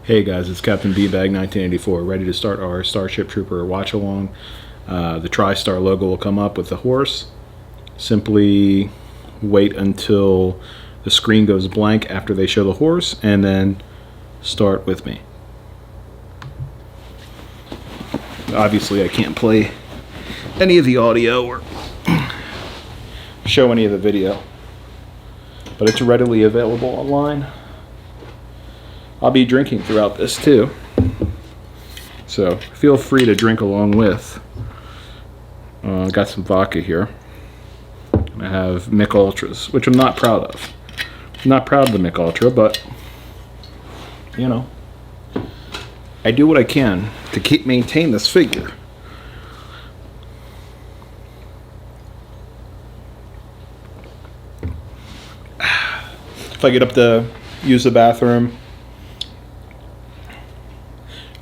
Hey guys, it's Captain B-Bag 1984, ready to start our Starship Trooper Watchalong. The TriStar logo will come up with the horse. Simply wait until the screen goes blank after they show the horse, and then start with me. Obviously I can't play any of the audio or show any of the video, but it's readily available online. I'll be drinking throughout this too, so feel free to drink along with. I got some vodka here. I have Mick Ultras, which I'm not proud of. I'm not proud of the Mick Ultra, but you know, I do what I can to maintain this figure. If I get up to use the bathroom,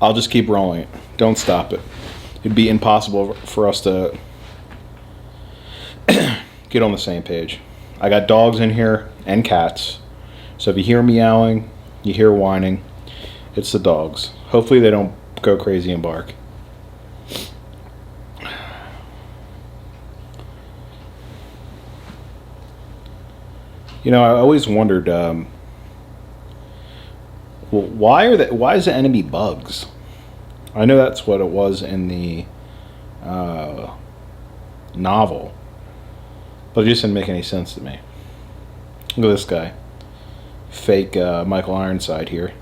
I'll just keep rolling it. Don't stop it. It'd be impossible for us to get on the same page. I got dogs in here and cats. So if you hear meowing, you hear whining, it's the dogs. Hopefully they don't go crazy and bark. You know, I always wondered, well, why is the enemy bugs? I know that's what it was in the novel, but it just didn't make any sense to me. Look at this guy, fake Michael Ironside here.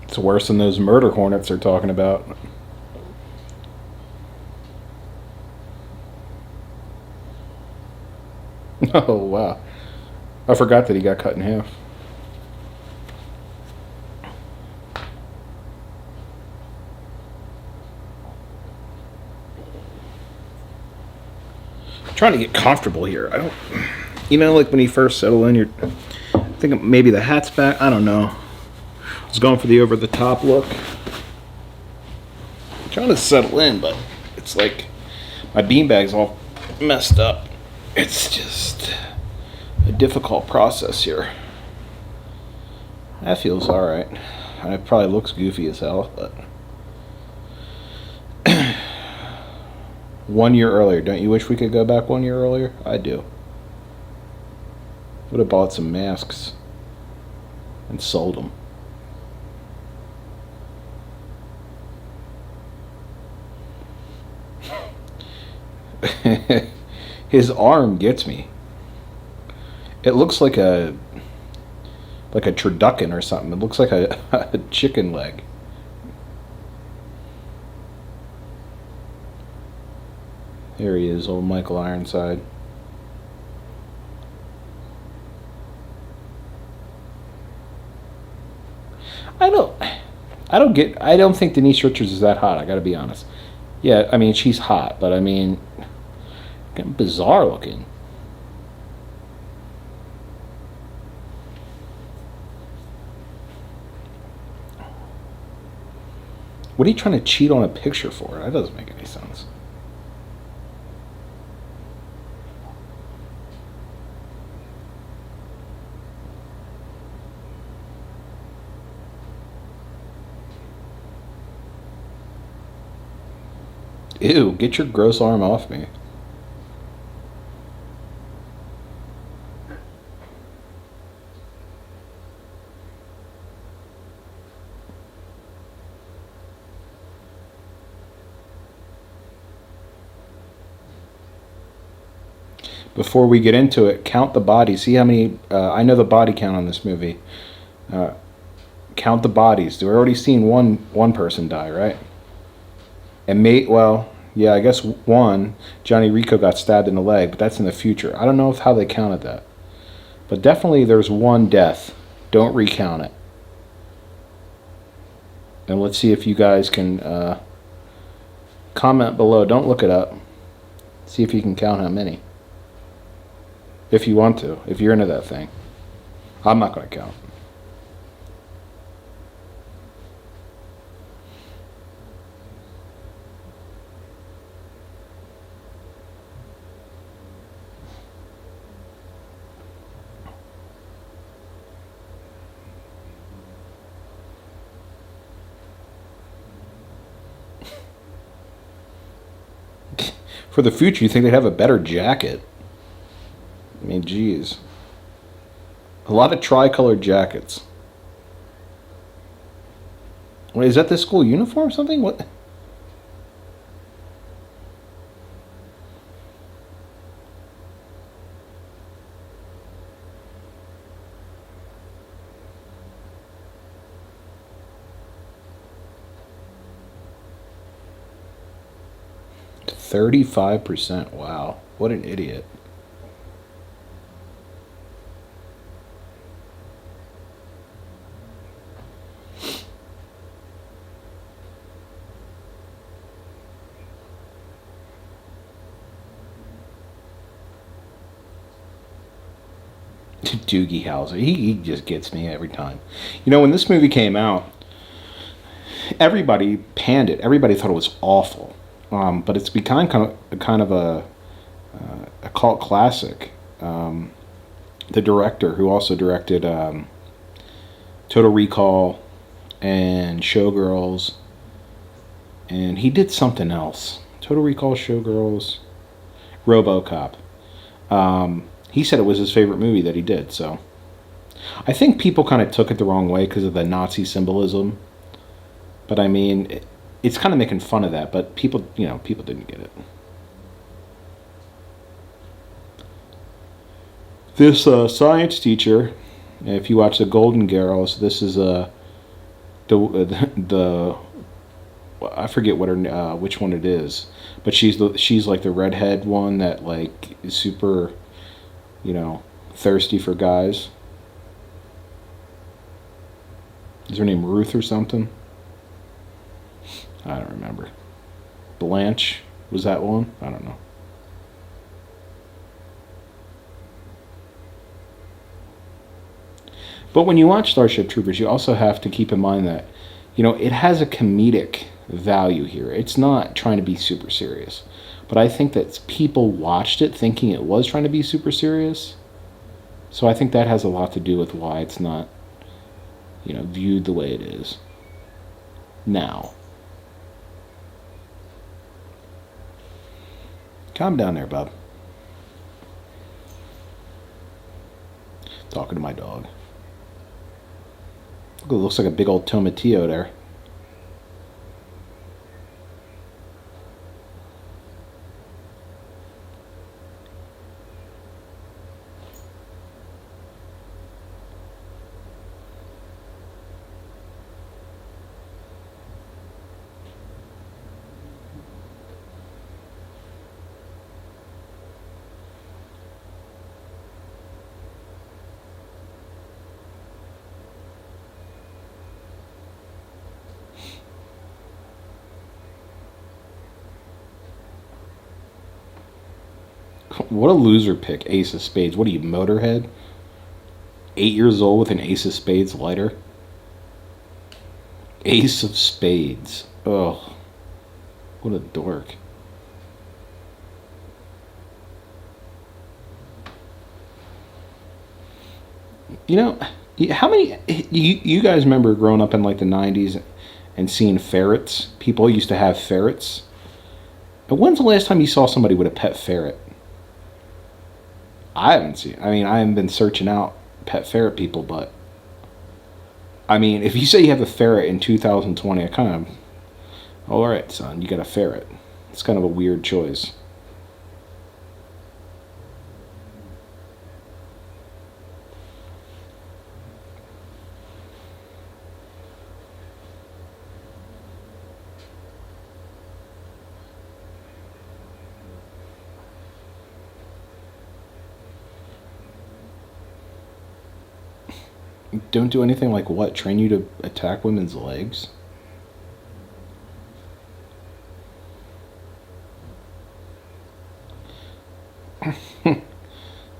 It's worse than those murder hornets they're talking about. Oh, wow. I forgot that he got cut in half. I'm trying to get comfortable here. I don't... You know, like when you first settle in, you're thinking maybe the hat's back. I don't know. I was going for the over-the-top look. I'm trying to settle in, but it's like my beanbag's all messed up. It's just a difficult process here. That feels alright. It probably looks goofy as hell, but 1 year earlier. Don't you wish we could go back 1 year earlier? I do. Would have bought some masks and sold them. His arm gets me. It looks like a turducken or something. It looks like a chicken leg. There he is, old Michael Ironside. I don't think Denise Richards is that hot, I gotta be honest. Yeah, I mean, she's hot, but I mean, bizarre looking. What are you trying to cheat on a picture for? That doesn't make any sense. Ew, get your gross arm off me. Before we get into it, count the bodies. See how many... I know the body count on this movie. Count the bodies. We've already seen one person die, right? And well, yeah, I guess one, Johnny Rico got stabbed in the leg, but that's in the future. I don't know how they counted that. But definitely there's one death. Don't recount it. And let's see if you guys can comment below. Don't look it up. See if you can count how many. If you want to. If you're into that thing. I'm not going to count. For the future, you think they'd have a better jacket? I mean, geez. A lot of tricolored jackets. Wait, is that the school uniform or something? What? $35%. Wow. What an idiot. Doogie Howser. He just gets me every time. You know, when this movie came out, everybody panned it. Everybody thought it was awful. But it's become kind of a cult classic. The director, who also directed Total Recall and Showgirls, and he did something else. Total Recall, Showgirls, RoboCop. He said it was his favorite movie that he did. So I think people kind of took it the wrong way because of the Nazi symbolism. But I mean, it's kind of making fun of that. But people, people didn't get it. This science teacher, if you watch the Golden Girls, this is the I forget what her which one it is, but she's like the redhead one that like is super, thirsty for guys. Is her name Ruth or something? I don't remember. Blanche, was that one? I don't know. But when you watch Starship Troopers, you also have to keep in mind that, it has a comedic value here. It's not trying to be super serious. But I think that people watched it thinking it was trying to be super serious. So I think that has a lot to do with why it's not, viewed the way it is now. Calm down there, bub. Talking to my dog. Look, it looks like a big old tomatillo there. What a loser pick, Ace of Spades. What are you, Motorhead? 8 years old with an Ace of Spades lighter? Ace of Spades. Oh, what a dork. How many... You guys remember growing up in like the 90s and seeing ferrets? People used to have ferrets. When's the last time you saw somebody with a pet ferret? I haven't been searching out pet ferret people, but I mean, if you say you have a ferret in 2020, I kind of, all right, son, you got a ferret. It's kind of a weird choice. Don't do anything like what? Train you to attack women's legs?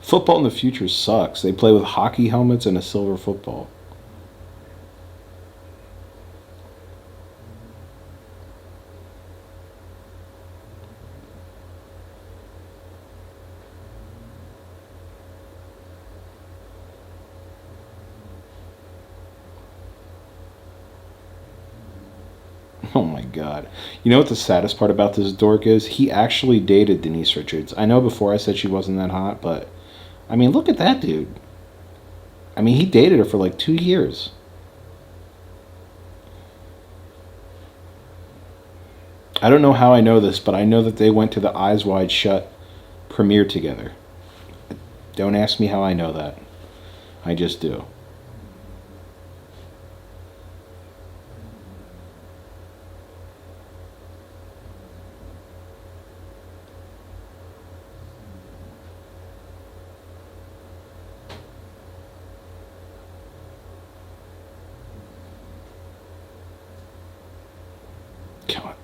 Football in the future sucks. They play with hockey helmets and a silver football. Oh my god. You know what the saddest part about this dork is? He actually dated Denise Richards. I know before I said she wasn't that hot, but I mean, look at that dude. I mean, he dated her for like 2 years. I don't know how I know this, but I know that they went to the Eyes Wide Shut premiere together. Don't ask me how I know that. I just do.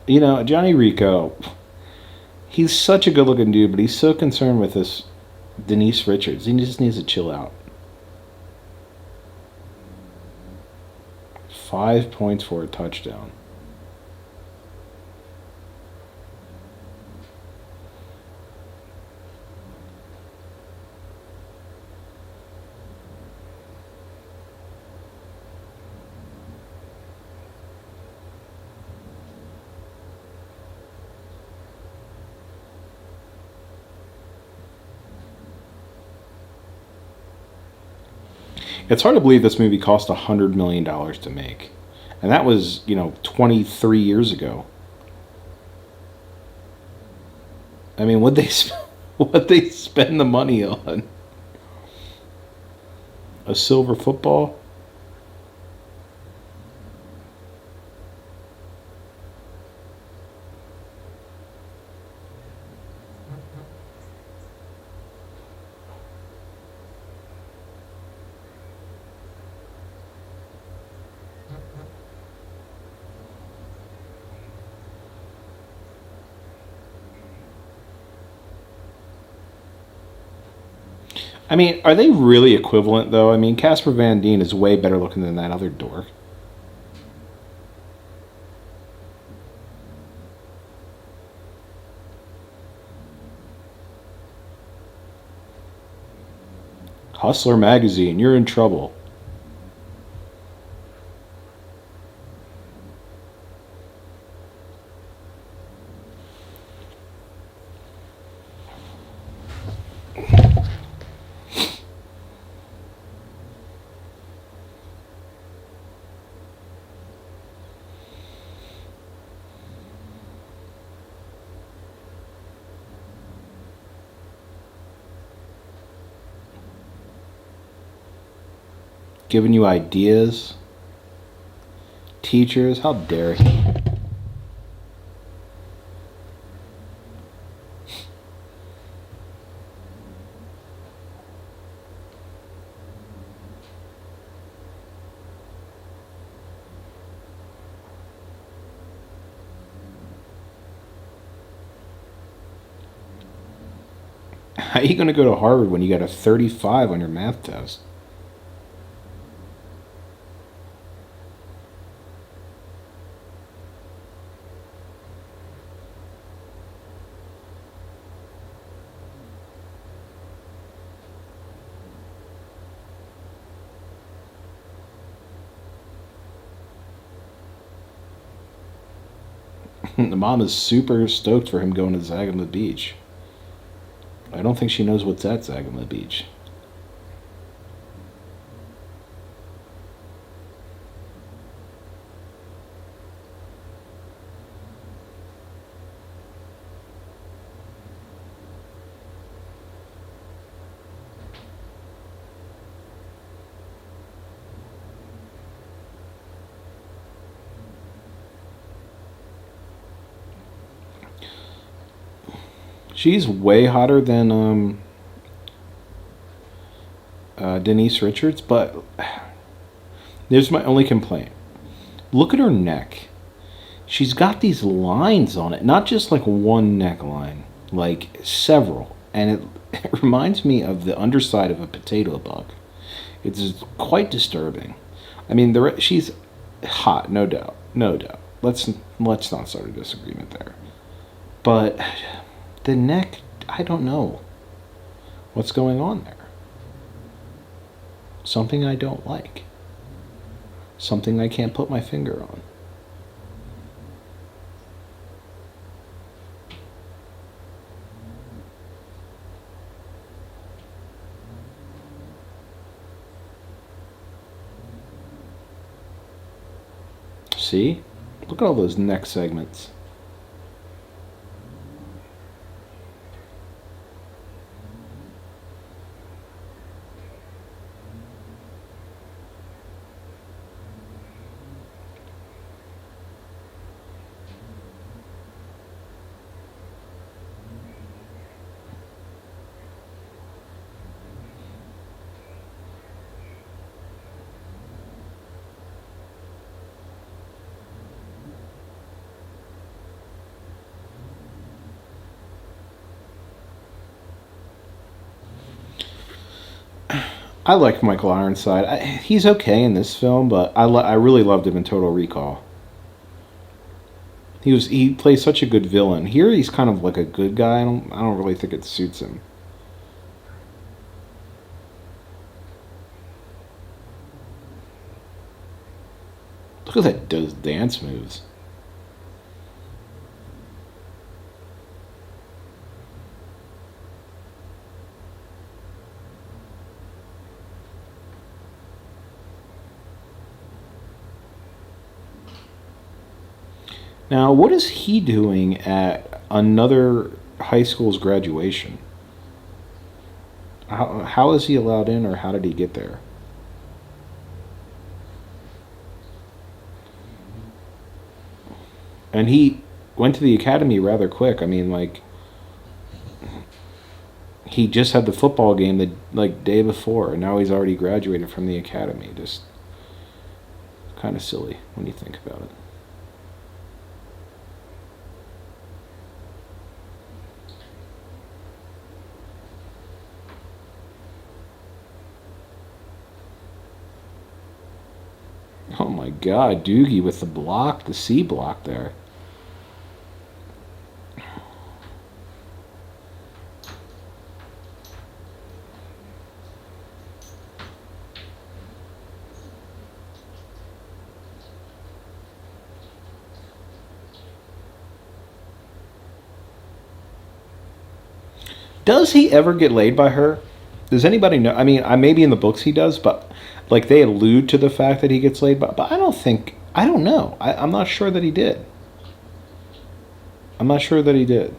You know, Johnny Rico, he's such a good looking dude, but he's so concerned with this Denise Richards. He just needs to chill out. 5 points for a touchdown. It's hard to believe this movie cost $100 million to make. And that was, 23 years ago. I mean, what they spend the money on? A silver football? I mean, are they really equivalent, though? I mean, Casper Van Dien is way better looking than that other dork. Hustler magazine, you're in trouble. Giving you ideas. Teachers, how dare he? How are you going to go to Harvard when you got a 35 on your math test? The mom is super stoked for him going to Zagama Beach. I don't think she knows what's at Zagama Beach. She's way hotter than Denise Richards, but there's my only complaint. Look at her neck. She's got these lines on it, not just like one neckline, like several. And it reminds me of the underside of a potato bug. It's quite disturbing. I mean, she's hot, no doubt, no doubt. Let's not start a disagreement there. But the neck, I don't know what's going on there. Something I don't like. Something I can't put my finger on. See? Look at all those neck segments. I like Michael Ironside. He's okay in this film, but I really loved him in Total Recall. He plays such a good villain. Here he's kind of like a good guy. I don't really think it suits him. Look at that those dance moves. Now, what is he doing at another high school's graduation? How is he allowed in, or how did he get there? And he went to the academy rather quick. I mean, like, he just had the football game the day before, and now he's already graduated from the academy. Just kind of silly when you think about it. Oh my God, Doogie with the C block there. Does he ever get laid by her? Does anybody know? I mean, maybe in the books he does, but like they allude to the fact that he gets laid by. But I don't know. I'm not sure that he did. I'm not sure that he did.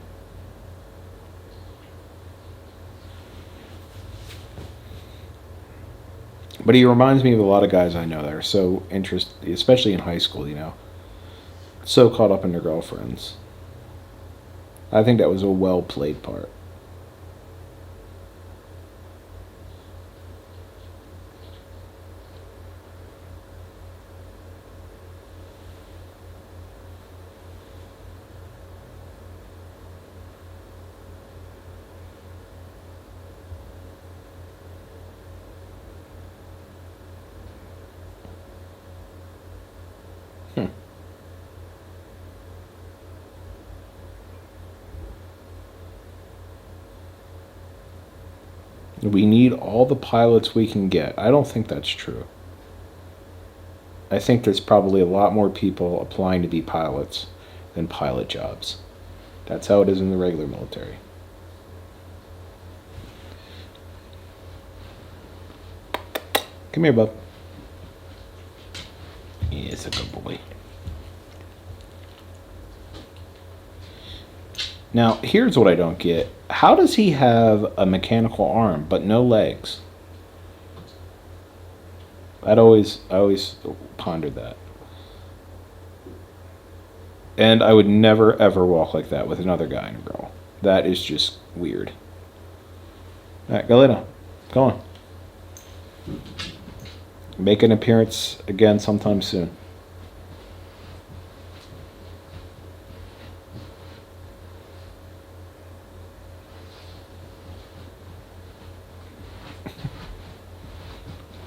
But he reminds me of a lot of guys I know that are so interested, especially in high school, so caught up in their girlfriends. I think that was a well played part. We need all the pilots we can get. I don't think that's true. I think there's probably a lot more people applying to be pilots than pilot jobs. That's how it is in the regular military. Come here, bub. Yeah, it's a good boy. Now, here's what I don't get. How does he have a mechanical arm but no legs? I always pondered that. And I would never ever walk like that with another guy and a girl. That is just weird. Alright, go lay down. Go on. Make an appearance again sometime soon.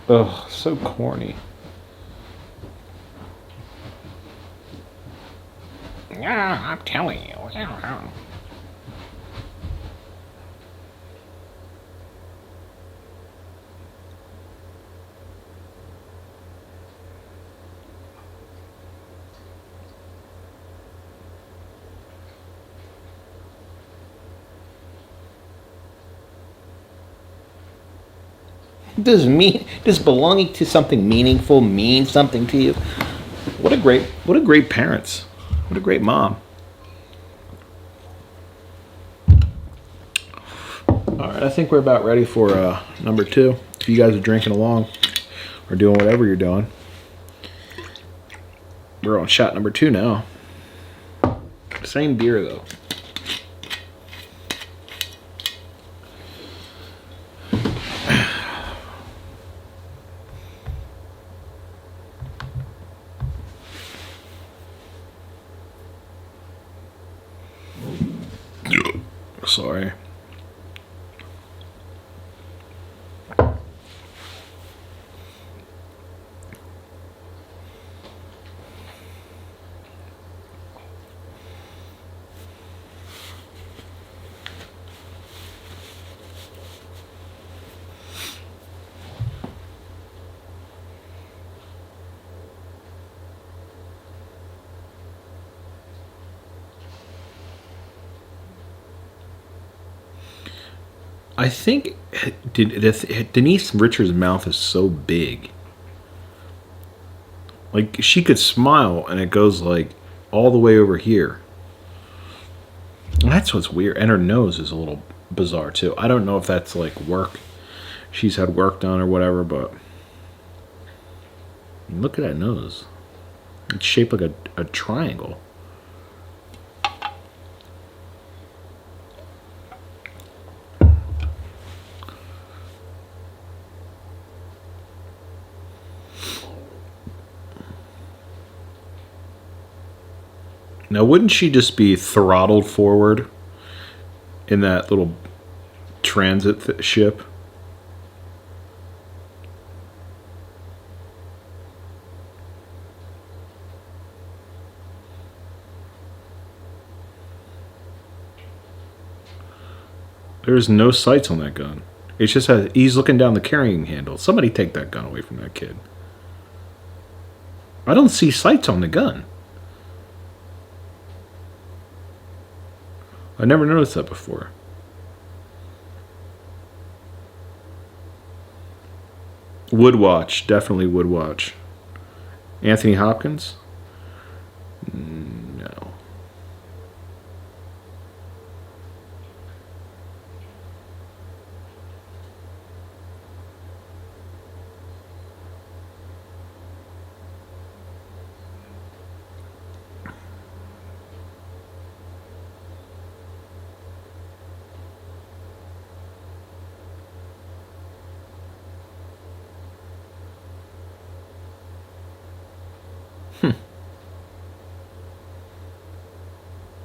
Ugh, so corny. Yeah, I'm telling you. Does belonging to something meaningful mean something to you? What a great parents. What a great mom. All right, I think we're about ready for number 2. If you guys are drinking along or doing whatever you're doing, we're on shot number 2 now. Same beer though. Sorry. I think Denise Richards' mouth is so big. Like, she could smile and it goes like all the way over here. And that's what's weird. And her nose is a little bizarre too. I don't know if that's like work. She's had work done or whatever, but look at that nose. It's shaped like a triangle. Now, wouldn't she just be throttled forward in that little transit ship? There's no sights on that gun. It's just he's looking down the carrying handle. Somebody take that gun away from that kid. I don't see sights on the gun. I never noticed that before. Would watch. Definitely would watch. Anthony Hopkins? No.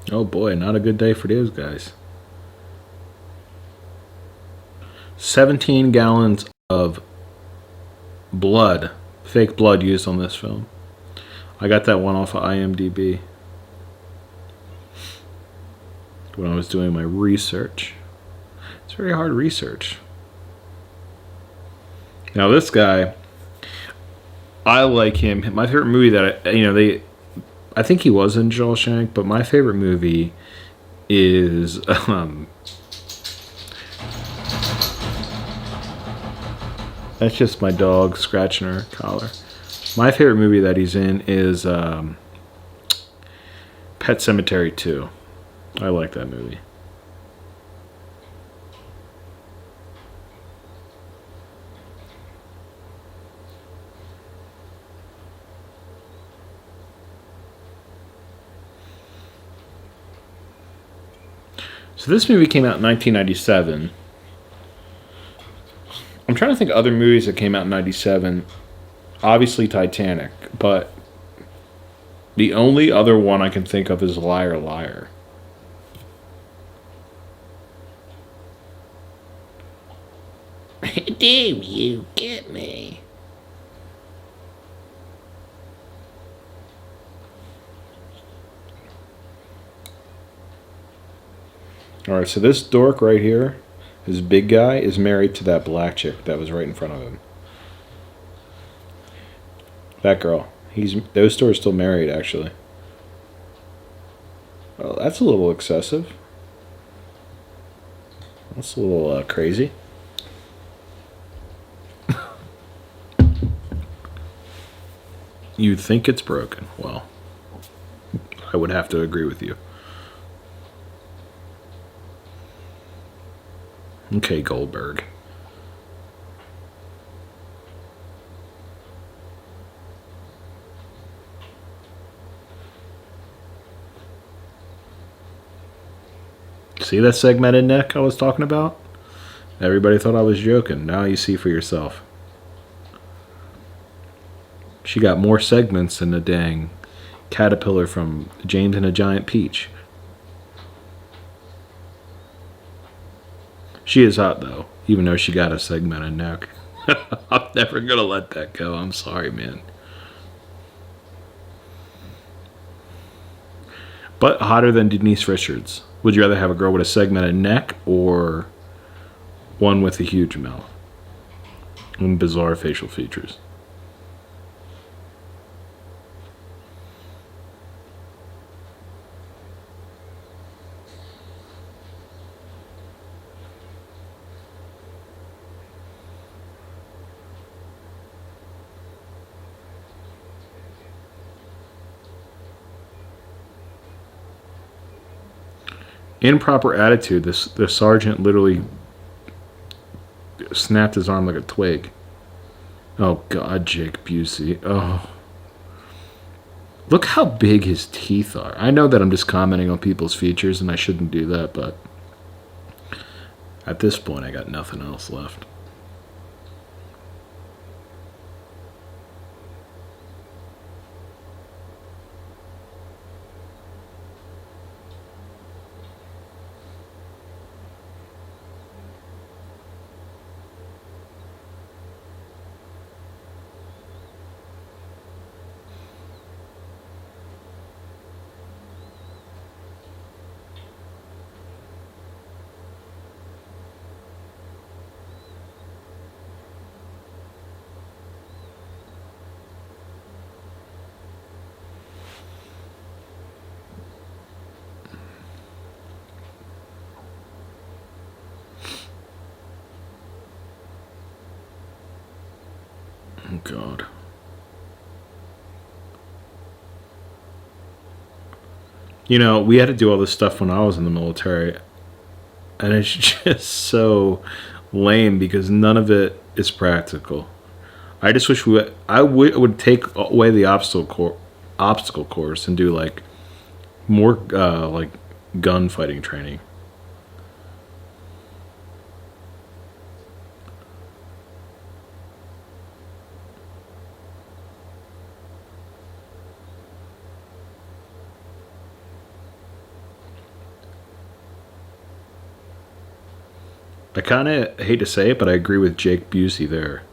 Oh boy, not a good day for those guys. 17 gallons of blood, fake blood used on this film. I got that one off of IMDb when I was doing my research. It's very hard research. Now this guy, I like him. My favorite movie that I think he was in Shawshank, but my favorite movie is that's just my dog scratching her collar. My favorite movie that he's in is Pet Sematary 2. I like that movie. So this movie came out in 1997. I'm trying to think of other movies that came out in 97. Obviously Titanic, but the only other one I can think of is Liar Liar. Do you get me? Alright, so this dork right here, this big guy, is married to that black chick that was right in front of him. That girl. Those two are still married, actually. Well, that's a little excessive. That's a little crazy. You think it's broken. Well, I would have to agree with you. Okay, Goldberg. See that segmented neck I was talking about? Everybody thought I was joking. Now you see for yourself. She got more segments than the dang caterpillar from James and a Giant Peach. She is hot, though, even though she got a segmented neck. I'm never going to let that go. I'm sorry, man. But hotter than Denise Richards. Would you rather have a girl with a segmented neck or one with a huge mouth and bizarre facial features? Improper attitude. The sergeant literally snapped his arm like a twig. Oh God, Jake Busey. Oh, look how big his teeth are. I know that I'm just commenting on people's features, and I shouldn't do that, but at this point, I got nothing else left. Oh God. You know, we had to do all this stuff when I was in the military, and it's just so lame because none of it is practical. I just wish I would take away the obstacle course and do like more like gunfighting training. I kind of hate to say it, but I agree with Jake Busey there.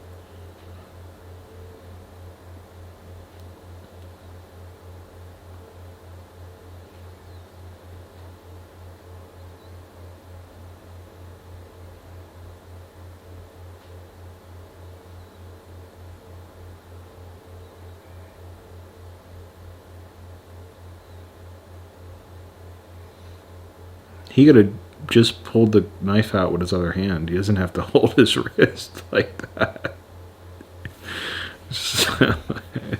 He could have just pulled the knife out with his other hand. He doesn't have to hold his wrist like that.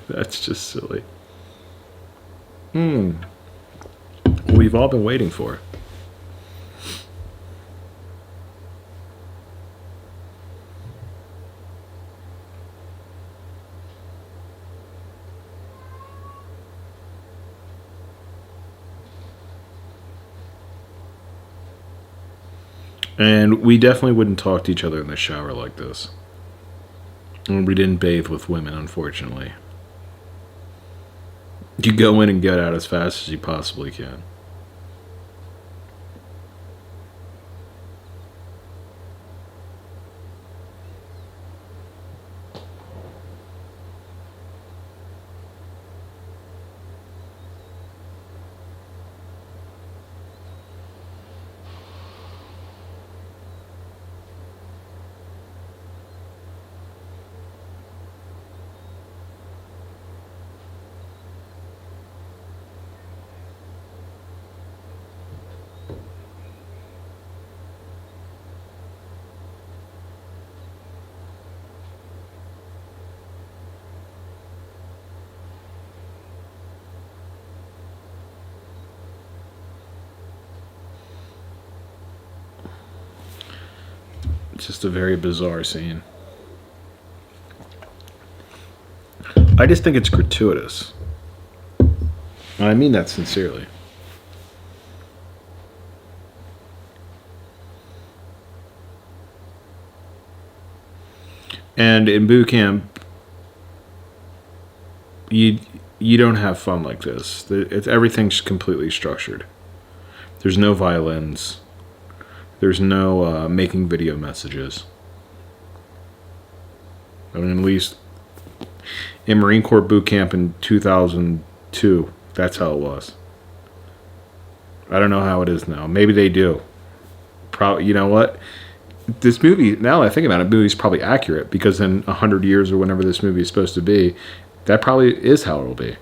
That's just silly. We've all been waiting for it. And we definitely wouldn't talk to each other in the shower like this. And we didn't bathe with women, unfortunately. You go in and get out as fast as you possibly can. It's just a very bizarre scene. I just think it's gratuitous. And I mean that sincerely. And in boot camp, you don't have fun like this. Everything's completely structured. There's no violins. There's no making video messages. I mean, at least in Marine Corps boot camp in 2002, that's how it was. I don't know how it is now. Maybe they do. You know what? This movie, now that I think about it, the movie's probably accurate, because in 100 years or whenever this movie is supposed to be, that probably is how it'll be.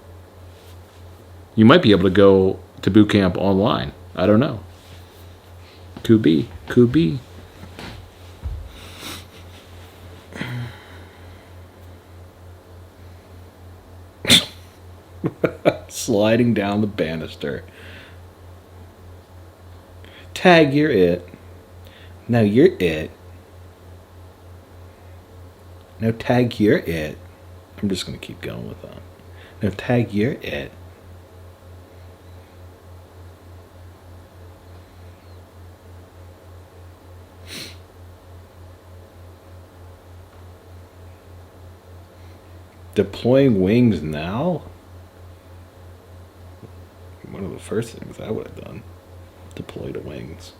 You might be able to go to boot camp online. I don't know. Could be. Could be. Sliding down the banister. Tag, you're it. No, you're it. No, Tag, you're it. I'm just going to keep going with that. No, Tag, you're it. Deploying wings now? One of the first things I would have done. Deploy the wings.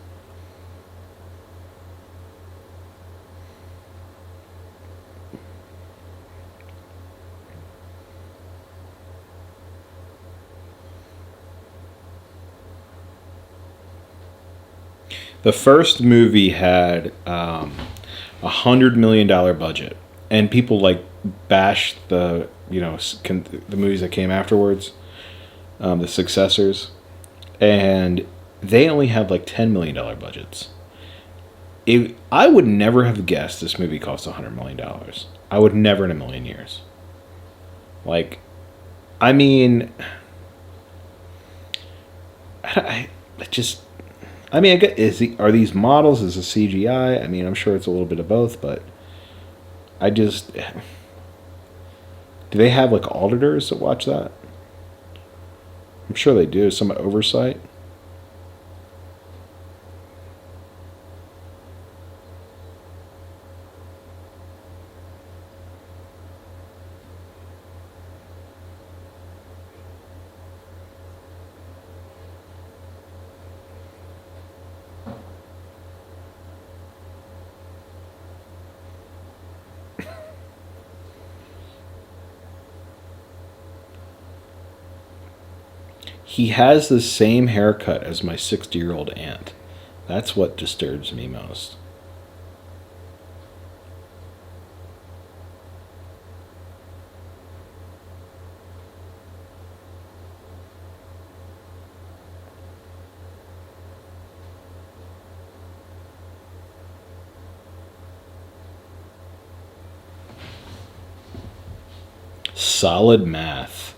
The first movie had $100 million budget, and people like bashed the the movies that came afterwards, the successors, and they only had like $10 million budgets. I would never have guessed this movie cost $100 million. I would never in a million years. Like, I mean, I get, are these models? Is it CGI? I mean, I'm sure it's a little bit of both, but do they have like auditors that watch that? I'm sure they do. Some oversight. He has the same haircut as my 60-year-old aunt. That's what disturbs me most. Solid math.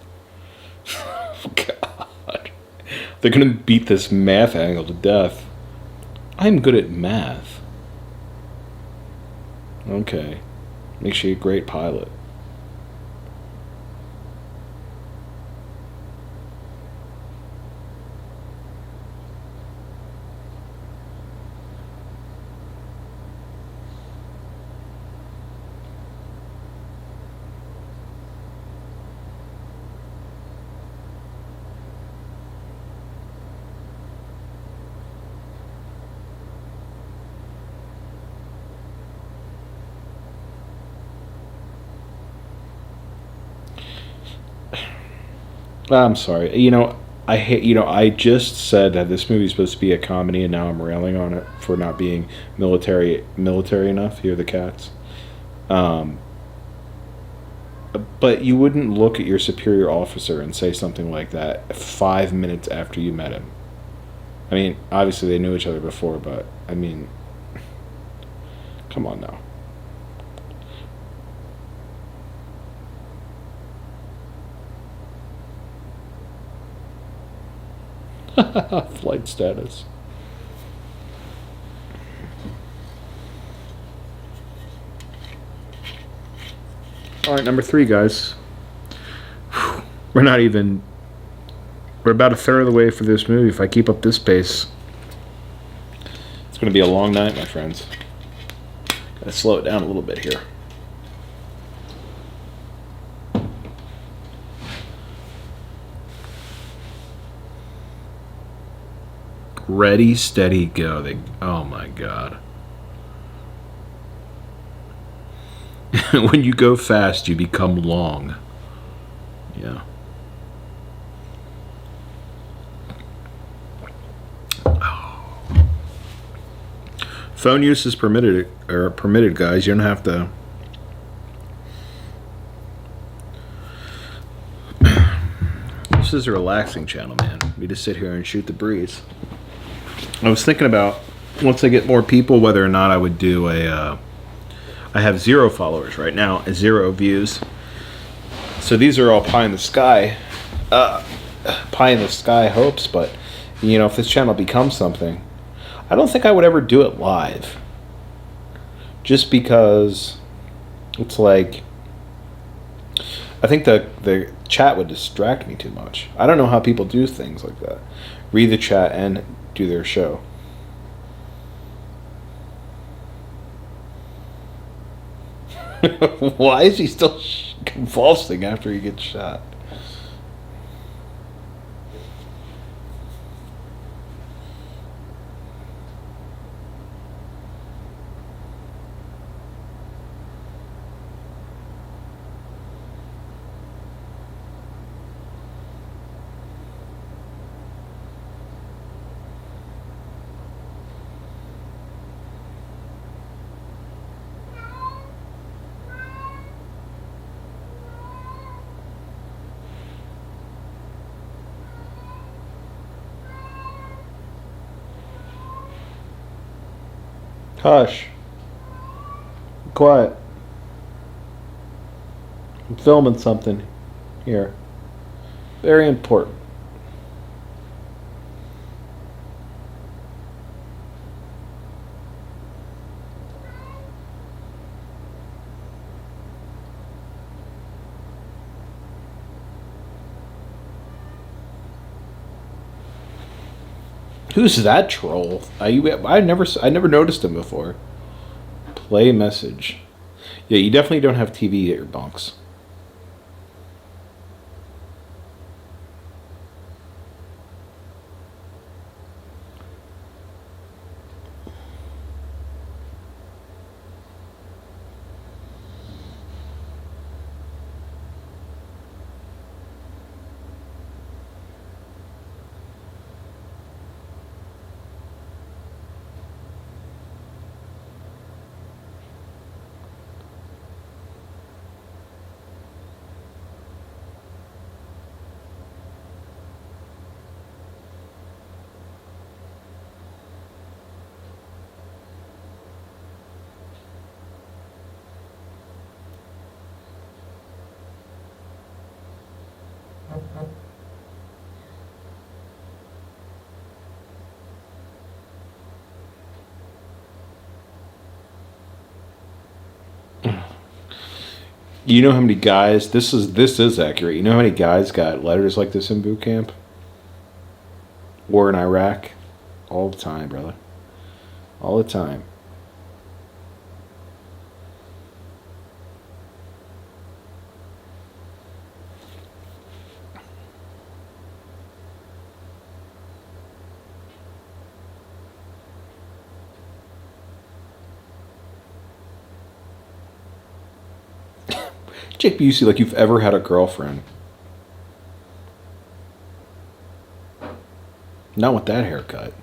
God. They're going to beat this math angle to death. I'm good at math. Okay. Makes you a great pilot. I'm sorry. I just said that this movie is supposed to be a comedy, and now I'm railing on it for not being military enough. Hear the cats. But you wouldn't look at your superior officer and say something like that 5 minutes after you met him. I mean, obviously they knew each other before, but I mean, come on now. Flight status. Alright, number 3, guys. We're not even... We're about a third of the way for this movie. If I keep up this pace, it's going to be a long night, my friends. Gotta slow it down a little bit here. Ready, steady, go. Oh my god. When you go fast, you become long. Yeah. Phone use is permitted, guys. You don't have to. This is a relaxing channel, man. We just sit here and shoot the breeze. I was thinking about once I get more people, whether or not I would do a. I have 0 followers right now, 0 views. So these are all pie in the sky hopes. But you know, if this channel becomes something, I don't think I would ever do it live. Just because it's like, I think the chat would distract me too much. I don't know how people do things like that. Read the chat and do their show. Why is he still convulsing after he gets shot? Hush. Be quiet. I'm filming something here. Very important. Who's that troll? I never noticed him before. Play message. Yeah, you definitely don't have TV at your bunks. You know how many guys, this is accurate. You know how many guys got letters like this in boot camp? War in Iraq? All the time, brother. All the time. Jake Busey, like you've ever had a girlfriend. Not with that haircut.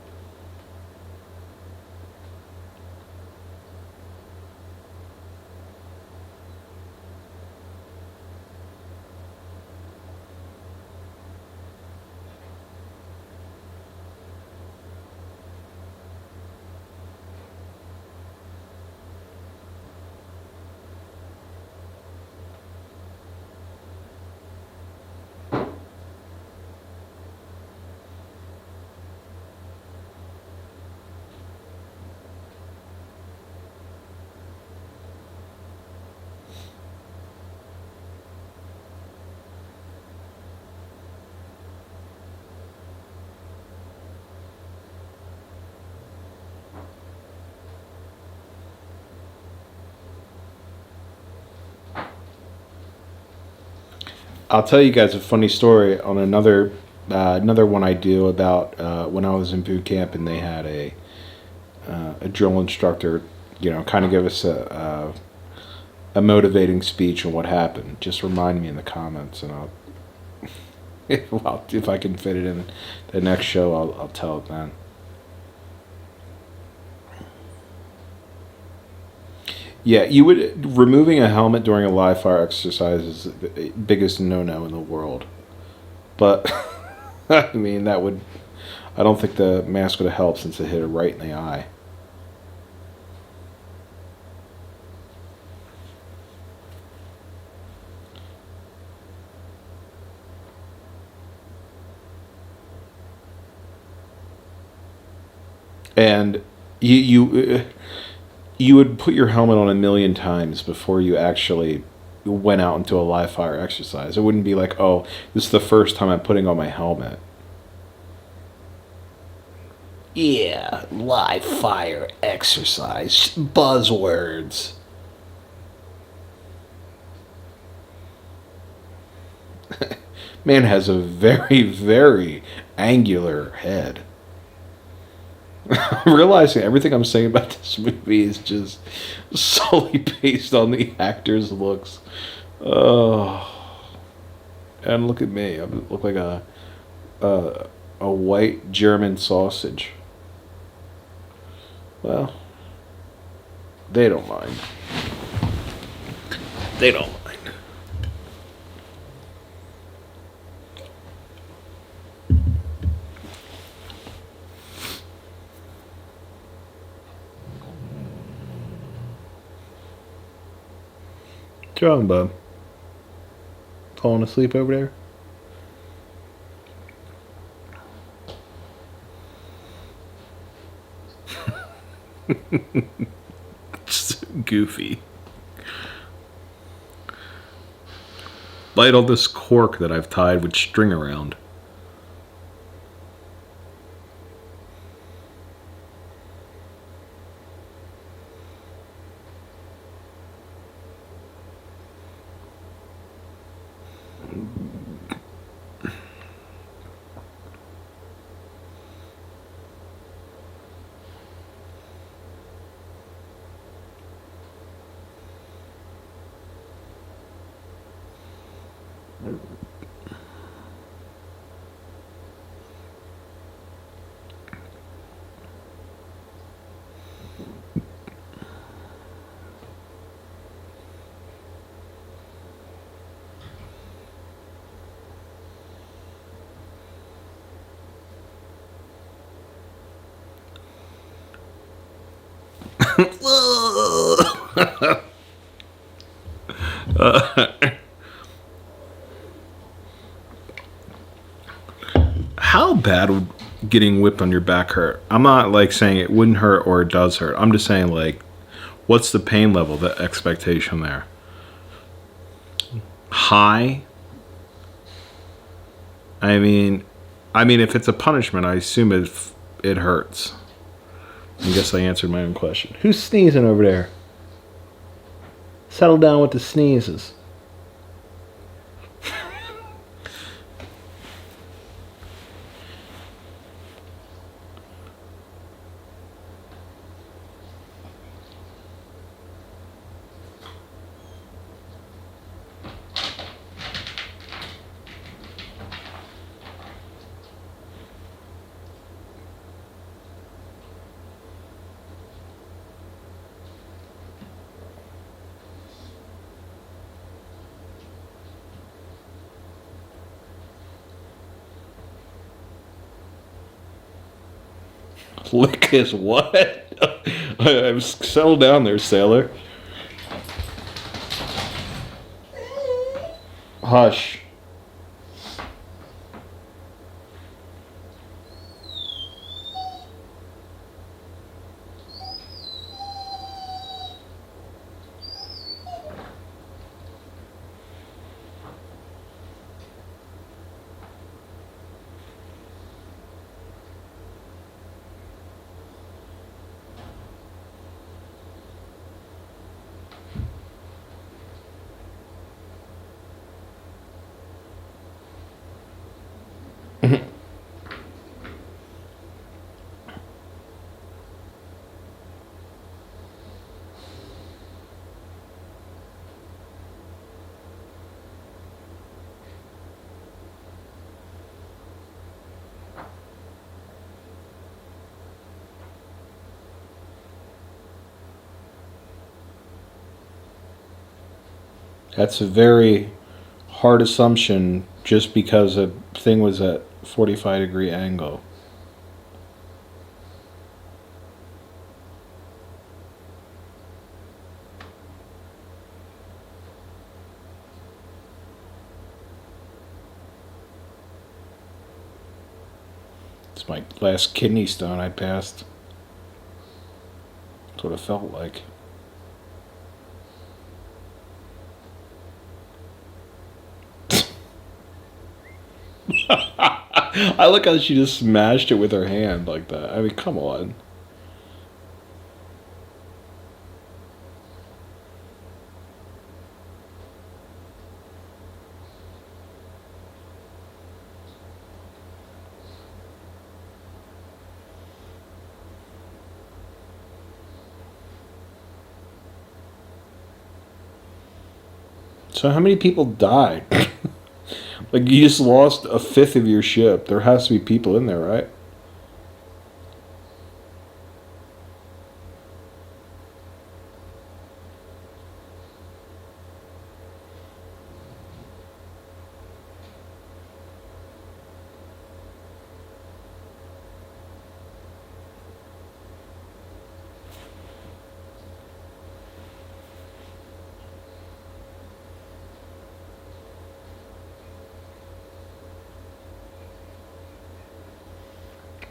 I'll tell you guys a funny story on another one I do about when I was in boot camp and they had a drill instructor, kind of give us a motivating speech on what happened. Just remind me in the comments, and I'll if I can fit it in the next show, I'll tell it then. Yeah, removing a helmet during a live fire exercise is the biggest no-no in the world. But I mean, I don't think the mask would have helped since it hit her right in the eye. And you would put your helmet on a million times before you actually went out into a live fire exercise. It wouldn't be like, oh, this is the first time I'm putting on my helmet. Yeah, live fire exercise. Buzzwords. Man has a very, very angular head. I'm realizing everything I'm saying about this movie is just solely based on the actor's looks. Oh, and look at me. I look like a white German sausage. Well, they don't mind. They don't mind. What's wrong, bub? Falling asleep over there? It's goofy. Light on this cork that I've tied with string around. How bad would getting whipped on your back hurt? I'm not like saying it wouldn't hurt or it does hurt. I'm just saying, like, what's the pain level, the expectation there? High? I mean, if it's a punishment, I assume it hurts. I guess I answered my own question. Who's sneezing over there? Settle down with the sneezes. Lick his what? I'm settle down there, sailor. Hush. That's a very hard assumption just because a thing was at 45-degree angle. It's my last kidney stone I passed. That's what it felt like. I like how she just smashed it with her hand like that. I mean, come on. So how many people died? Like, you just lost a fifth of your ship. There has to be people in there, right?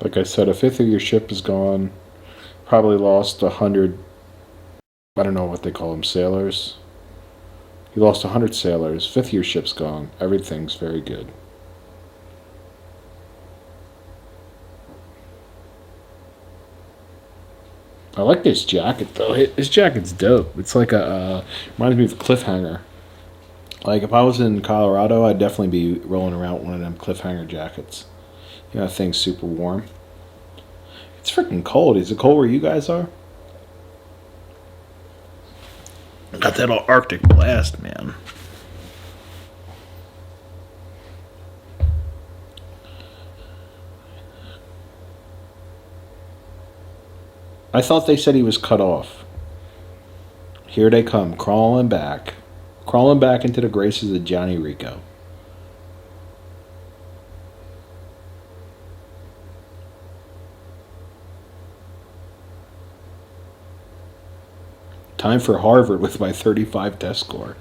Like I said, a fifth of your ship is gone. Probably lost 100. I don't know what they call them, sailors. You lost 100 sailors. Fifth of your ship's gone. Everything's very good. I like this jacket though. This jacket's dope. It's like reminds me of a cliffhanger. Like if I was in Colorado, I'd definitely be rolling around one of them cliffhanger jackets. You know, that thing's super warm. It's freaking cold. Is it cold where you guys are? Got that all Arctic blast, man. I thought they said he was cut off. Here they come, crawling back. Crawling back into the graces of Johnny Rico. Time for Harvard with my 35 test score.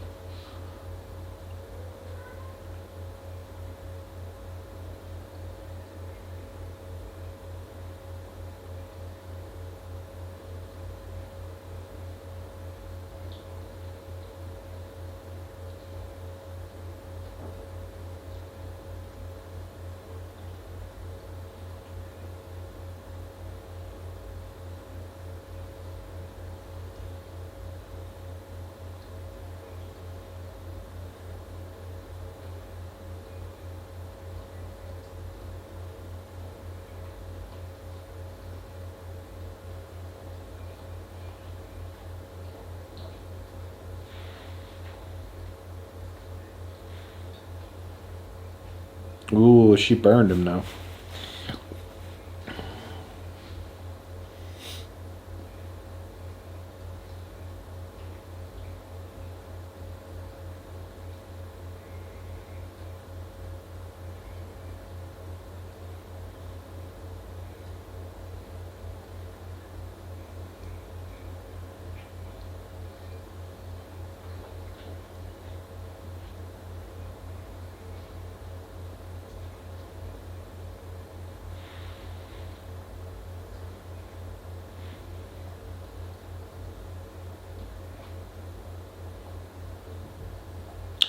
Ooh, she burned him now.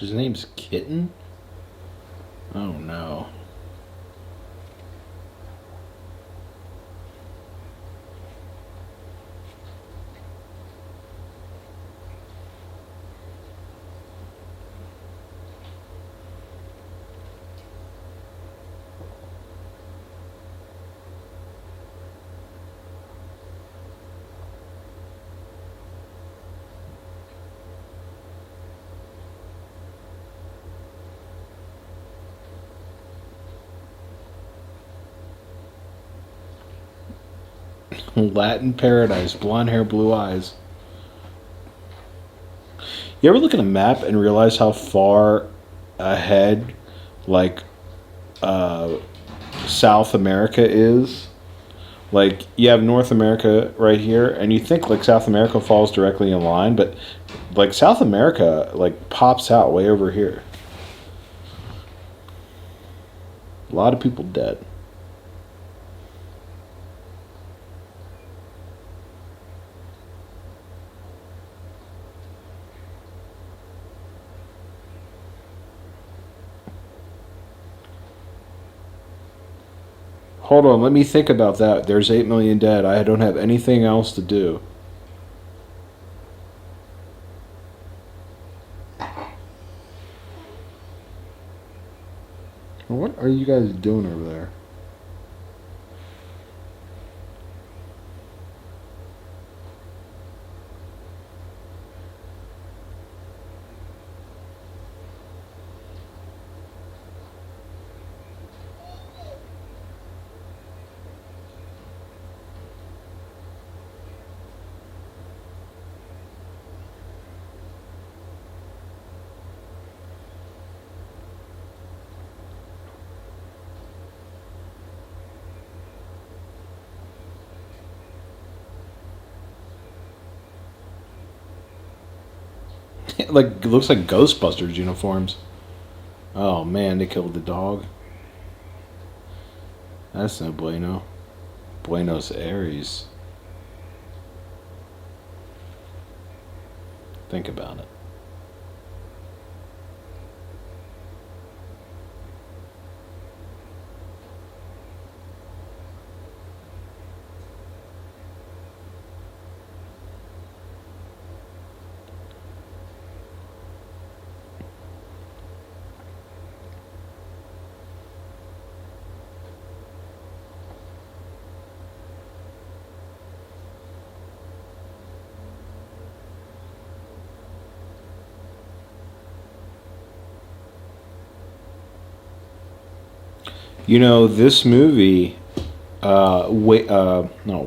His name's Kitten? Oh no. Latin paradise, blonde hair, blue eyes. You ever look at a map and realize how far ahead, like, South America is? Like, you have North America right here, and you think, like, South America falls directly in line, but, like, South America, like, pops out way over here. A lot of people dead. Hold on, let me think about that. There's 8 million dead. I don't have anything else to do. What are you guys doing over there? Like, it looks like Ghostbusters uniforms. Oh man, they killed the dog. That's no bueno. Buenos Aires. Think about it. You know, this movie, not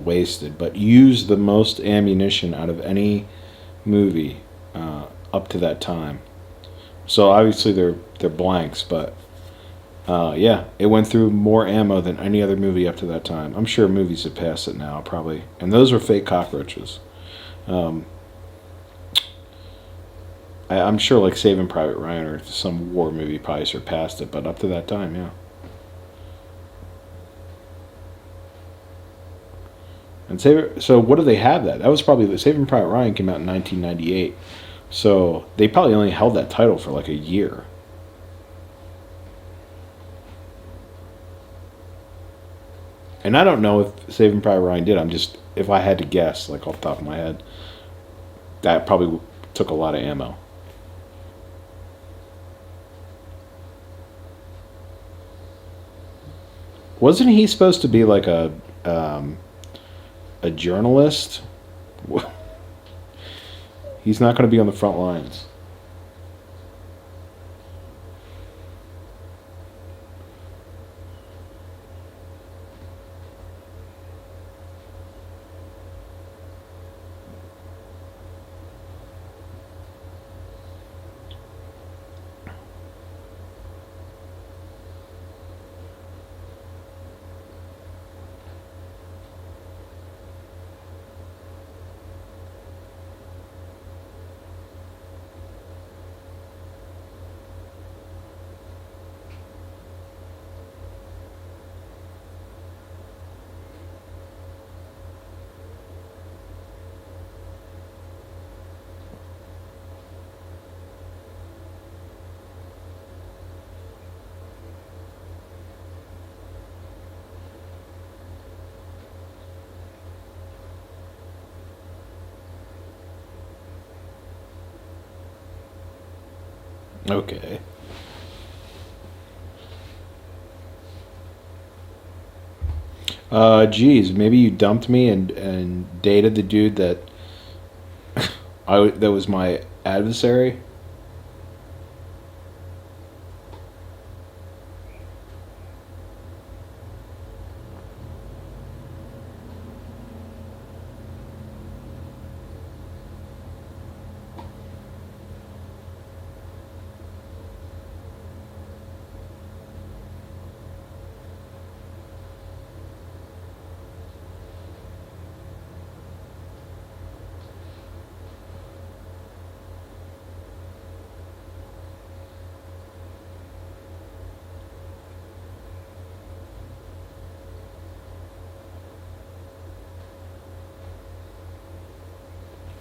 wasted, but used the most ammunition out of any movie up to that time. So obviously they're blanks, but yeah, it went through more ammo than any other movie up to that time. I'm sure movies have passed it now, probably, and those were fake cockroaches. Um, I'm sure like Saving Private Ryan or some war movie probably surpassed it, but up to that time, yeah. And so what do they have that? That was probably the Saving Private Ryan came out in 1998. So they probably only held that title for like a year. And I don't know if Saving Private Ryan did. I'm just, if I had to guess, like off the top of my head, that probably took a lot of ammo. Wasn't he supposed to be like a journalist? He's not going to be on the front lines. Okay. Geez, maybe you dumped me and dated the dude that that was my adversary.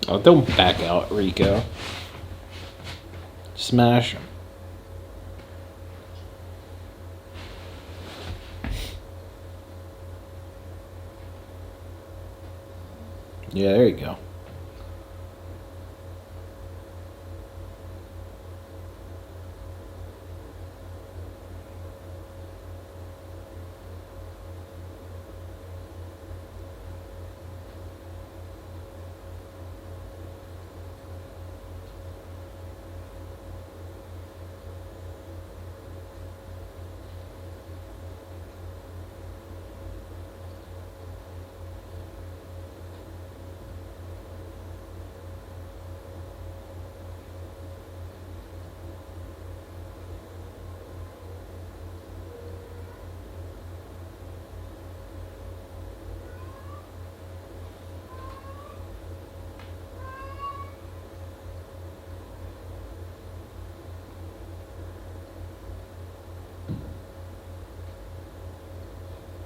Oh, don't back out, Rico. Smash him. Yeah, there you go.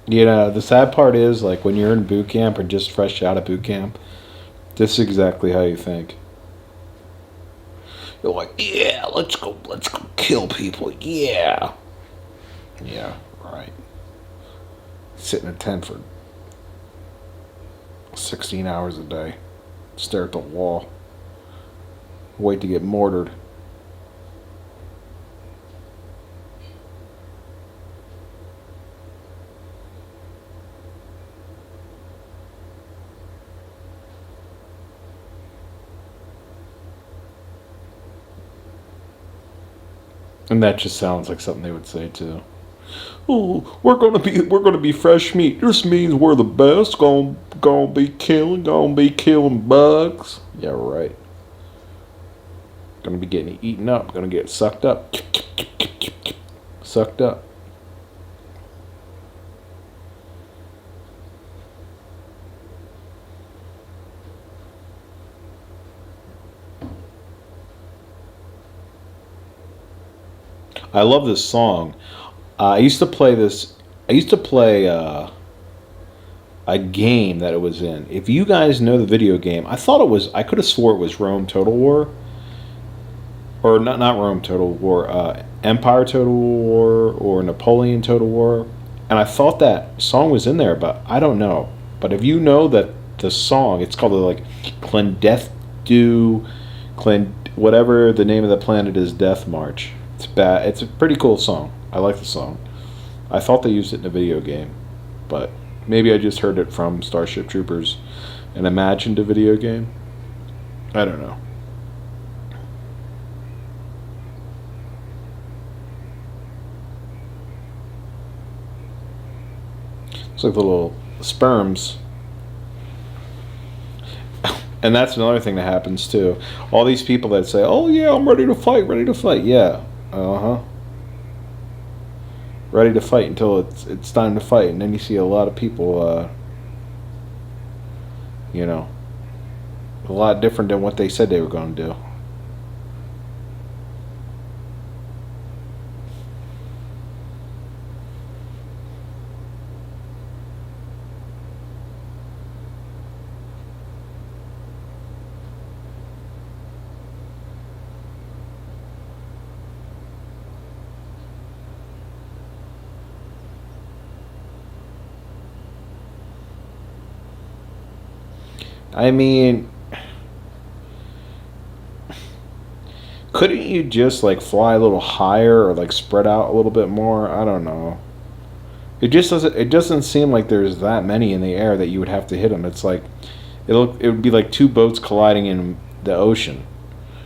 You know, the sad part is, like, when you're in boot camp or just fresh out of boot camp, this is exactly how you think. You're like, yeah, let's go kill people, yeah. Yeah, right. Sit in a tent for 16 hours a day, stare at the wall, wait to get mortared. And that just sounds like something they would say too. Oh, we're gonna be fresh meat. This means we're the best. Gonna be killing bugs. Yeah, right. Gonna be getting eaten up. Gonna get sucked up. Sucked up. I love this song. I used to play this. I used to play a game that it was in. If you guys know the video game, I thought it was. I could have swore it was Rome Total War, or not Rome Total War, Empire Total War, or Napoleon Total War, and I thought that song was in there, but I don't know. But if you know that the song, it's called like Clandestine, whatever the name of the planet is, Death March. It's bad. It's a pretty cool song. I like the song. I thought they used it in a video game, but maybe I just heard it from Starship Troopers and imagined a video game. I don't know. It's like the little sperms. And that's another thing that happens too. All these people that say, "Oh yeah, I'm ready to fight, ready to fight." Yeah. Uh-huh. Ready to fight until it's time to fight, and then you see a lot of people you know, a lot different than what they said they were going to do. I mean, couldn't you just like fly a little higher or like spread out a little bit more? I don't know. It doesn't seem like there's that many in the air that you would have to hit them. It's like it would be like two boats colliding in the ocean.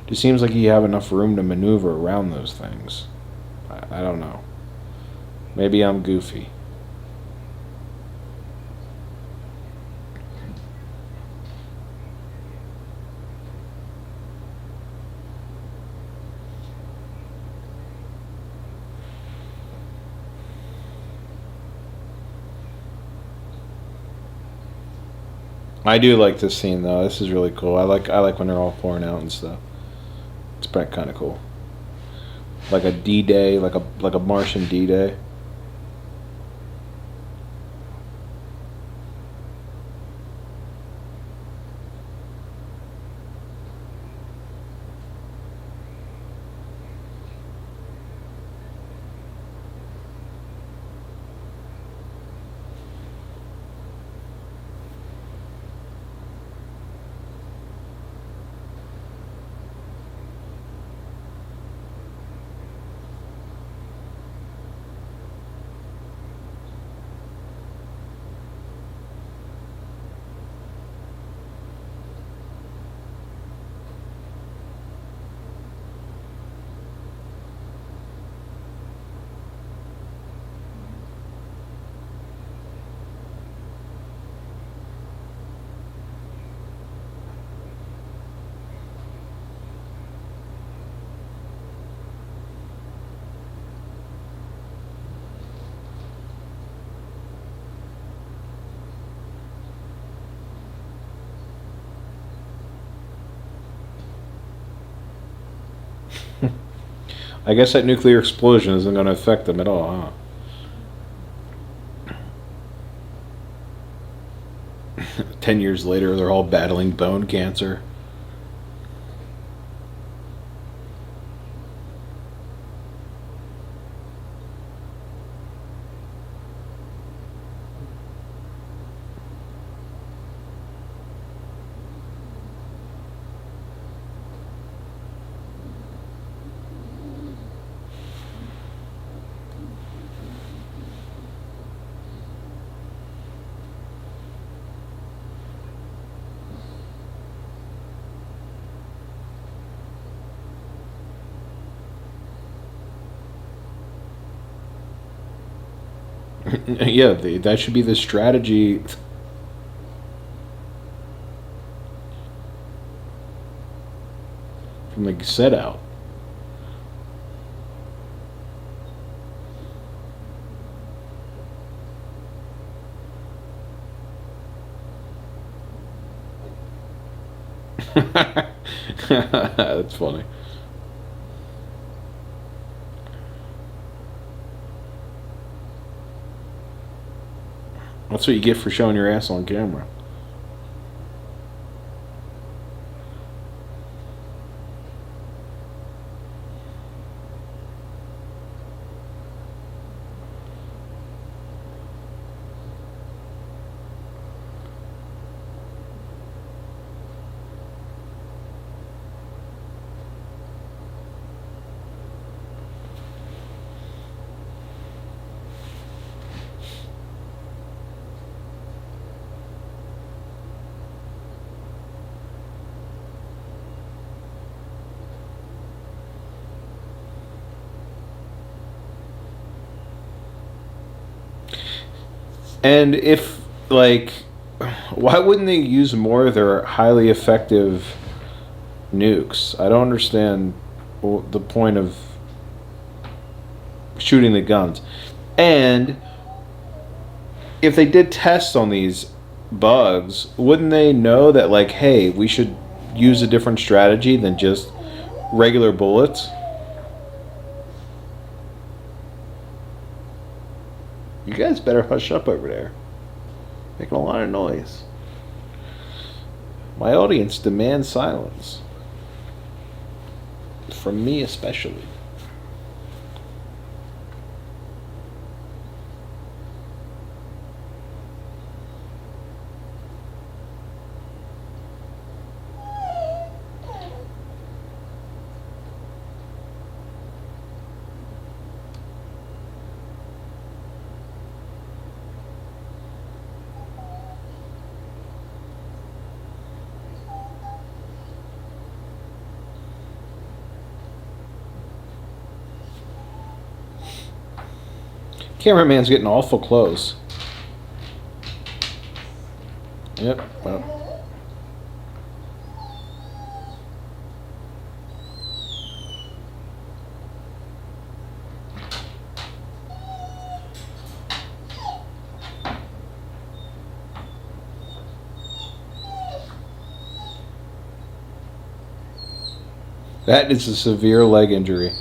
It just seems like you have enough room to maneuver around those things. I don't know. Maybe I'm goofy. I do like this scene though. This is really cool. I like when they're all pouring out and stuff. It's kind of cool. Like a D-Day, like a Martian D-Day. I guess that nuclear explosion isn't going to affect them at all, huh? 10 years later, they're all battling bone cancer. Yeah, that should be the strategy. From the set out. That's funny. That's what you get for showing your ass on camera. And if, like, why wouldn't they use more of their highly effective nukes? I don't understand the point of shooting the guns. And if they did tests on these bugs, wouldn't they know that, like, hey, we should use a different strategy than just regular bullets? You guys better hush up over there. Making a lot of noise. My audience demands silence. From me especially. Cameraman's getting awful close. Yep. Well. That is a severe leg injury.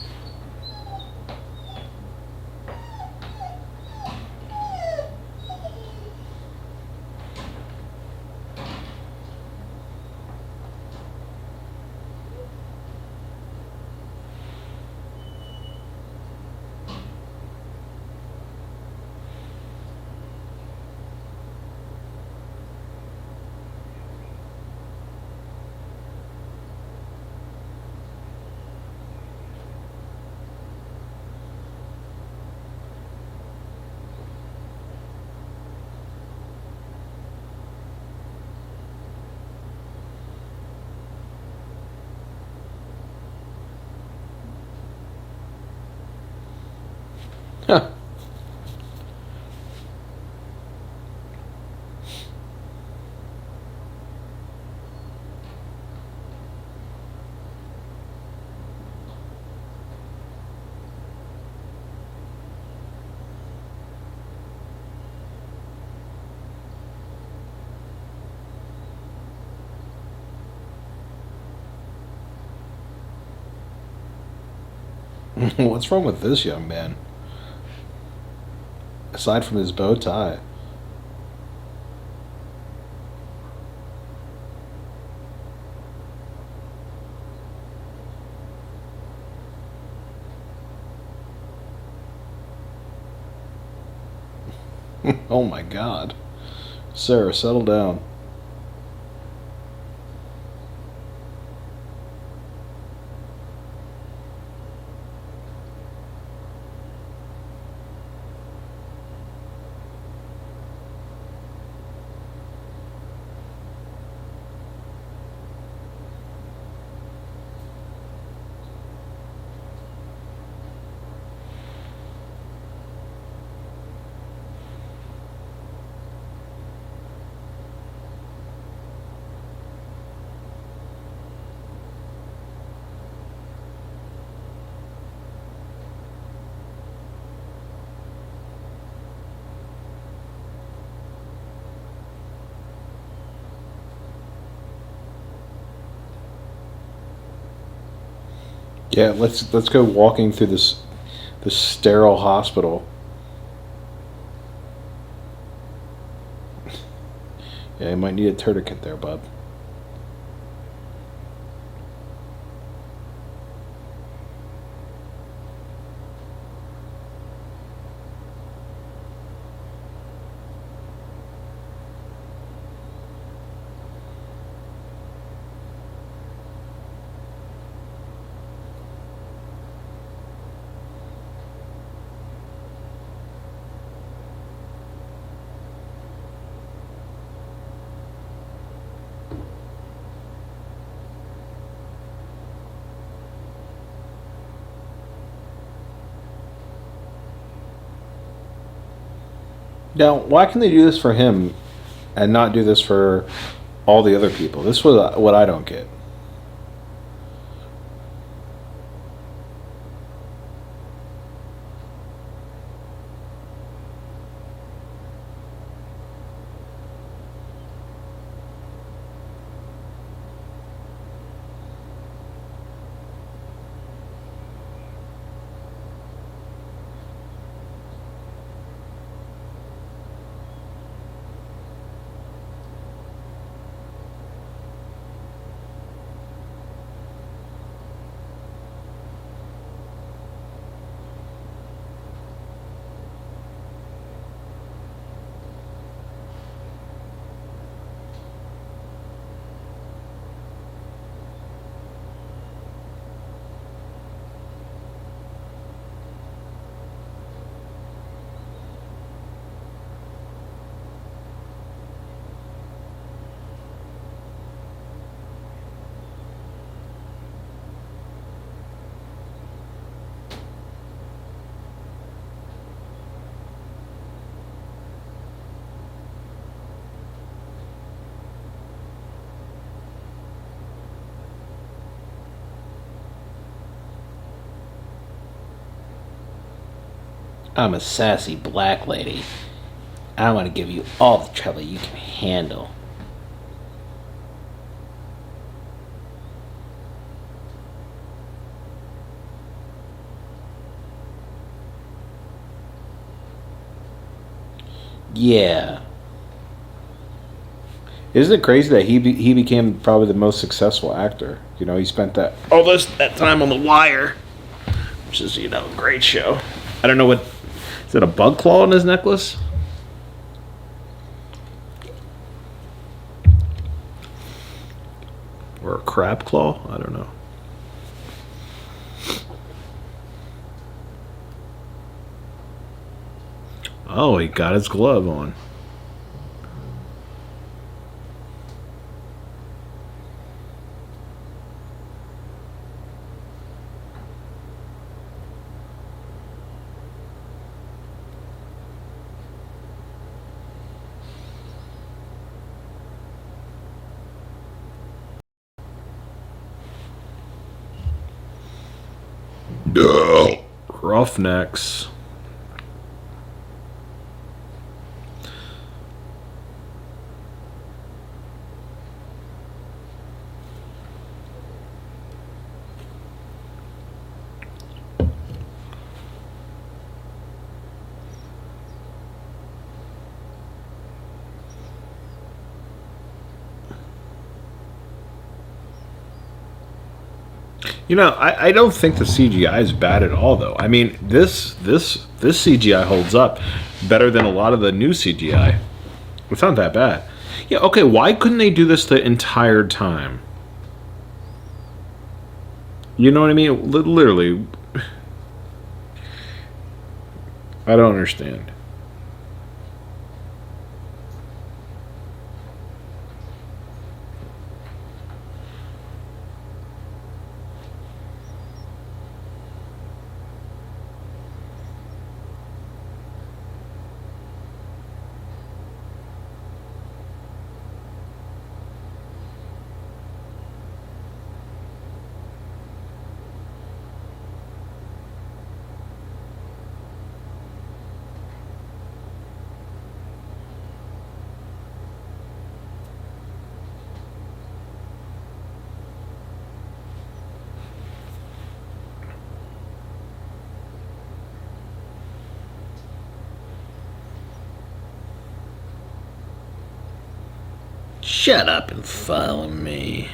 What's wrong with this young man? Aside from his bow tie. Oh my God. Sir, settle down. Yeah, let's go walking through this sterile hospital. Yeah, you might need a tourniquet there, bud. Now, why can they do this for him and not do this for all the other people? This was what I don't get. I'm a sassy black lady. I want to give you all the trouble you can handle. Yeah. Isn't it crazy that he became probably the most successful actor? You know, he spent that time on The Wire, which is a great show. I don't know what is that, a bug claw in his necklace? Or a crab claw? I don't know. Oh, he got his glove on. Roughnecks. You know, I don't think the CGI is bad at all, though. I mean, this CGI holds up better than a lot of the new CGI. It's not that bad. Yeah, okay, why couldn't they do this the entire time? You know what I mean? Literally. I don't understand. Shut up and follow me.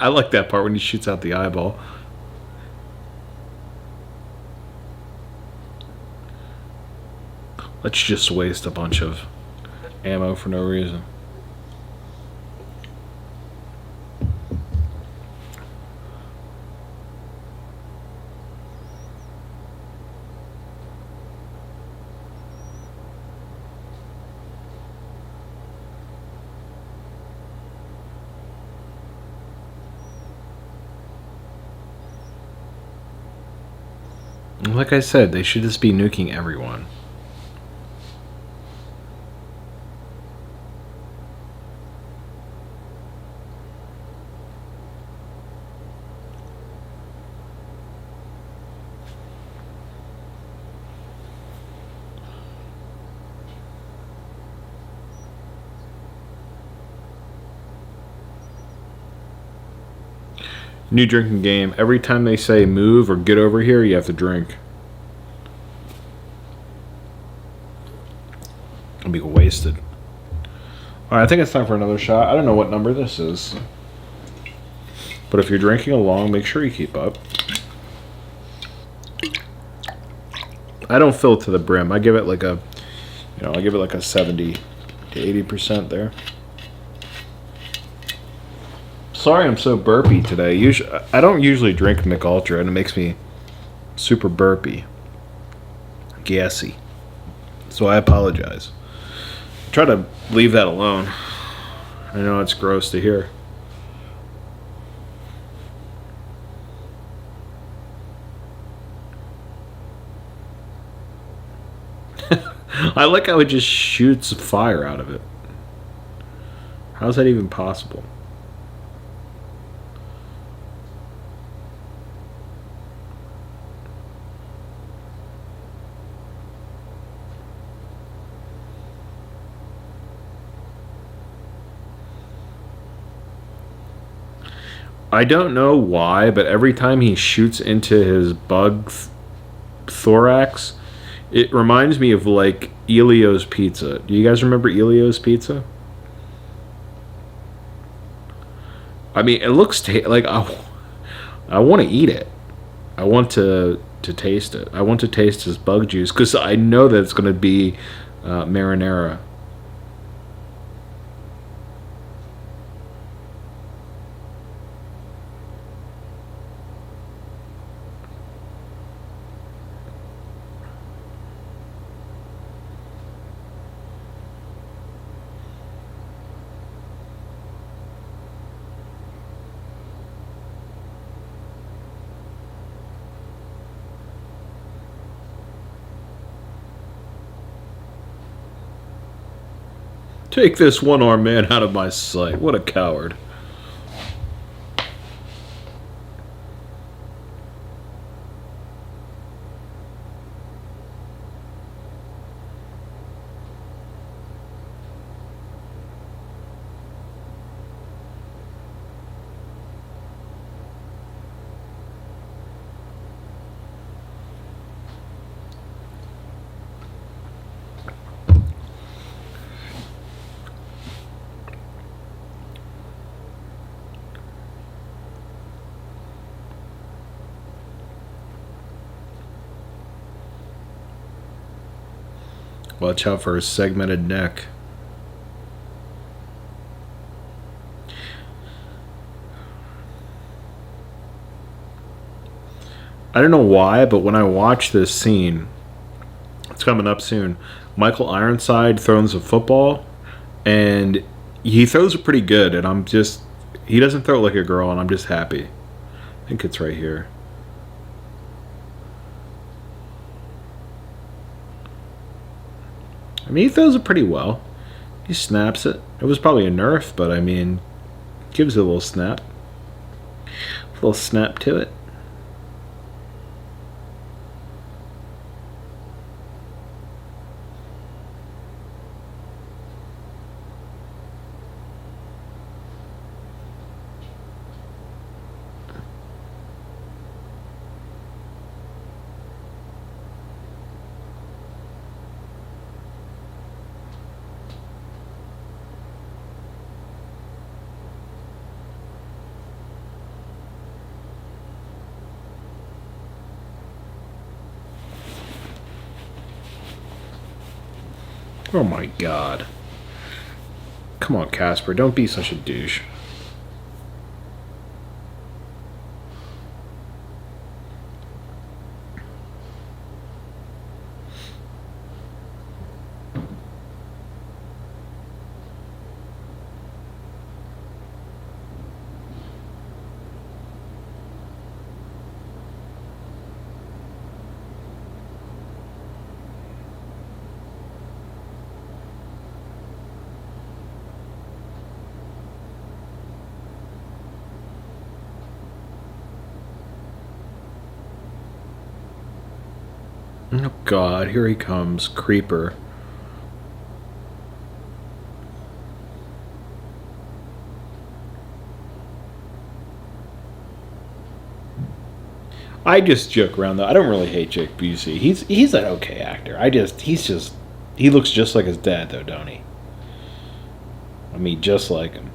I like that part when he shoots out the eyeball. Let's just waste a bunch of ammo for no reason. Like I said, they should just be nuking everyone. New drinking game. Every time they say move or get over here, you have to drink. It'll be wasted. Alright, I think it's time for another shot. I don't know what number this is. But if you're drinking along, make sure you keep up. I don't fill it to the brim. I give it like a, I give it like a 70 to 80% there. Sorry I'm so burpy today. I don't usually drink Mich Ultra, and it makes me super burpy. Gassy. So I apologize. Try to leave that alone. I know it's gross to hear. I like how it just shoots fire out of it. How's that even possible? I don't know why, but every time he shoots into his bug thorax, it reminds me of like Elio's Pizza. Do you guys remember Elio's Pizza? I mean, it looks like I want to eat it. I want to taste it. I want to taste his bug juice because I know that it's going to be marinara. Take this one-armed man out of my sight. What a coward. Watch out for his segmented neck. I don't know why, but when I watch this scene, it's coming up soon, Michael Ironside throws a football, and he throws it pretty good, and he doesn't throw it like a girl, and I'm just happy. I think it's right here. I mean, he throws it pretty well. He snaps it. It was probably a nerf, but I mean, gives it a little snap. A little snap to it. Oh my god. Come on, Casper, don't be such a douche. Oh god, here he comes, Creeper. I just joke around though. I don't really hate Jake Busey. He's an okay actor. He looks just like his dad though, don't he? I mean, just like him.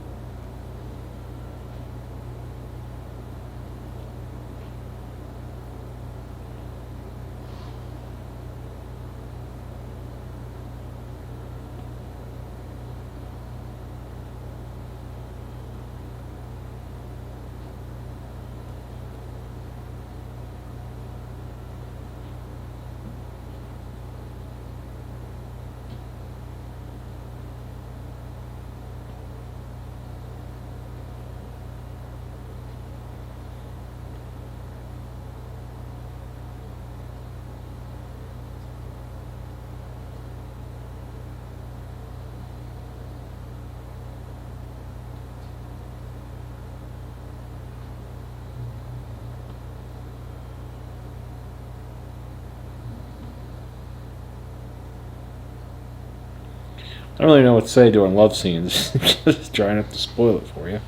I don't really know what to say during love scenes. Just trying not to spoil it for you.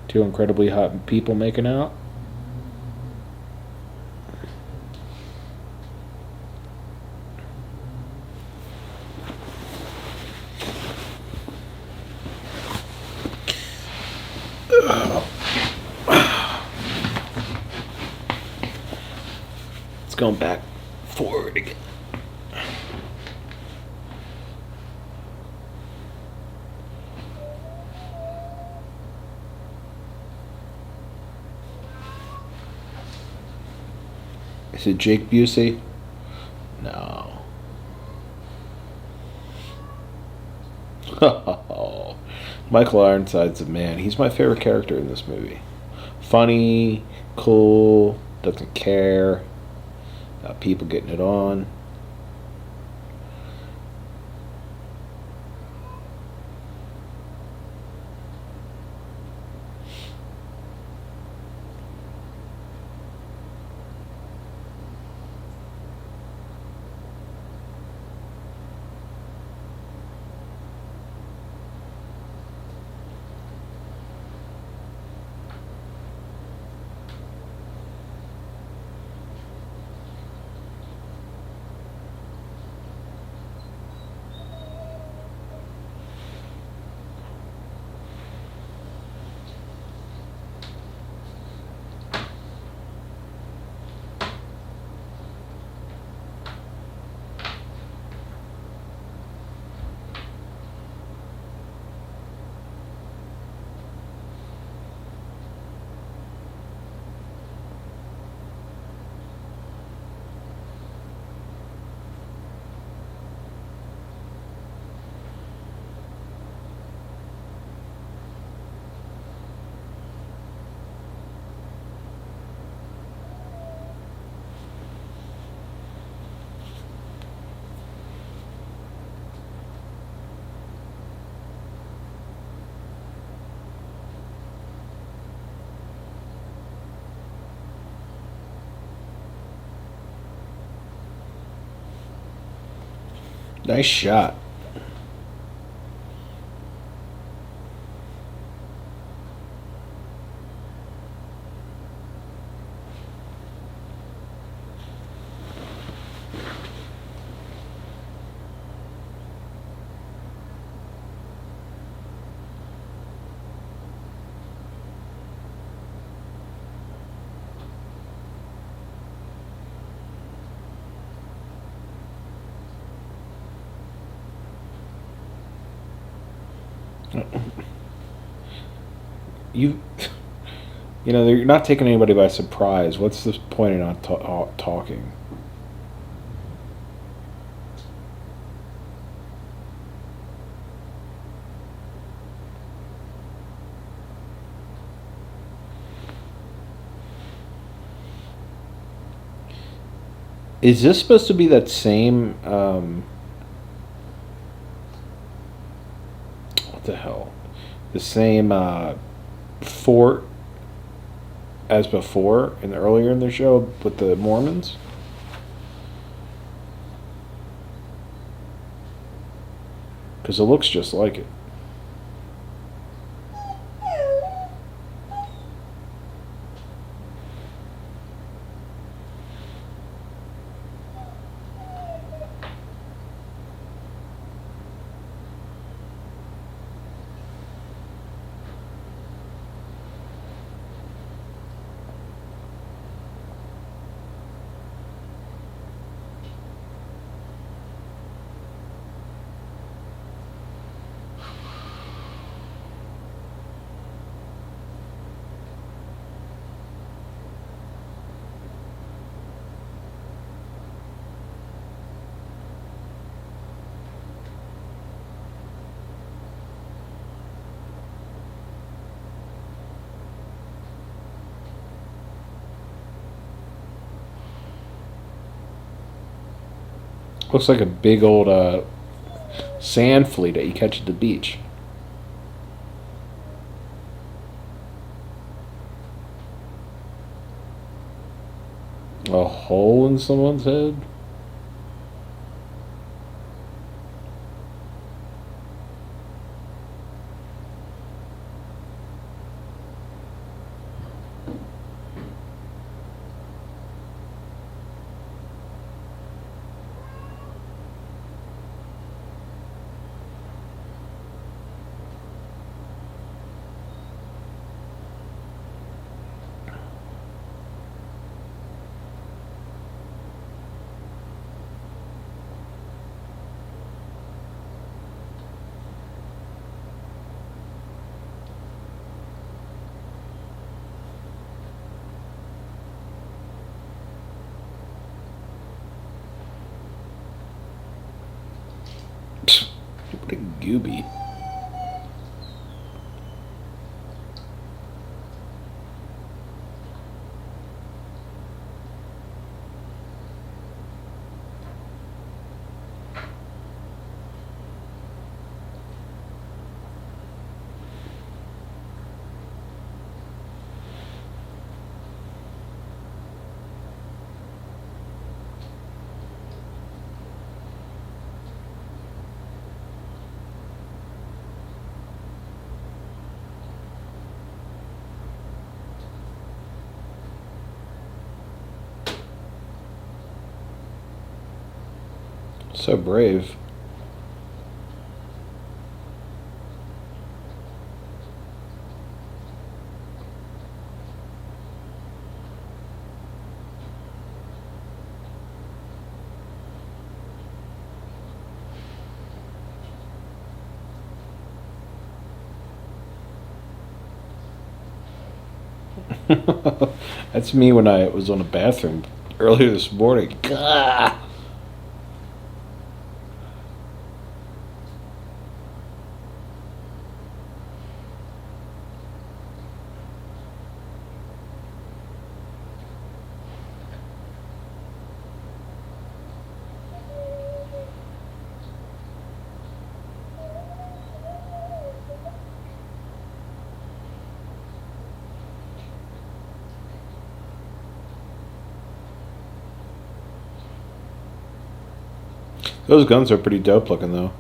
Two incredibly hot people making out. It's going back forward again. Is it Jake Busey? No. Michael Ironside's a man. He's my favorite character in this movie. Funny, cool, doesn't care about people getting it on. Nice shot. You know, you're not taking anybody by surprise. What's the point in not talking? Is this supposed to be that same, what the hell? The same fort as before and earlier in the show with the Mormons? Because it looks just like it. Looks like a big old sand flea that you catch at the beach. A hole in someone's head? What a gooby. So brave. That's me when I was on the bathroom earlier this morning. Gah! Those guns are pretty dope looking, though.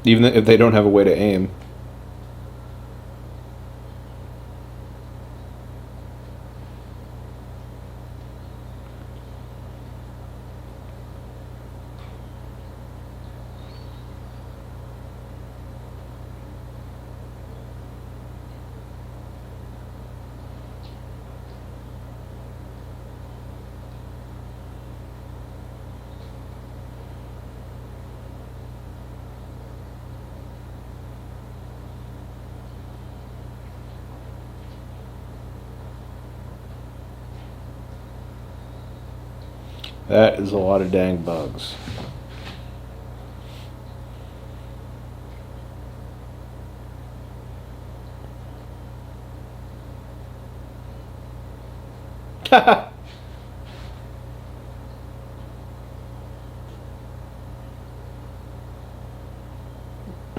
Even if they don't have a way to aim. That is a lot of dang bugs.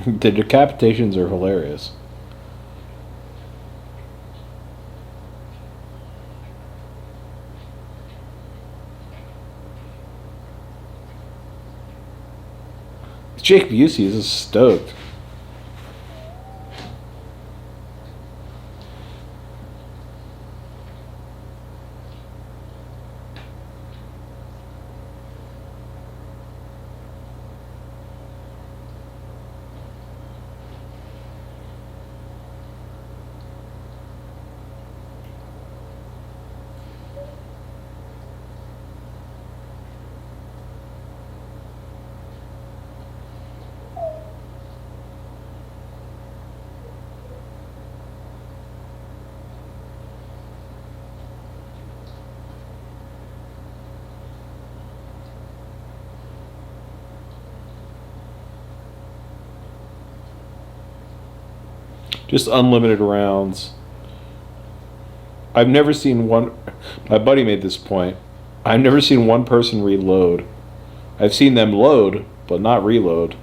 The decapitations are hilarious. Jake Busey is stoked. Just unlimited rounds. I've never seen one. My buddy made this point. I've never seen one person reload. I've seen them load, but not reload.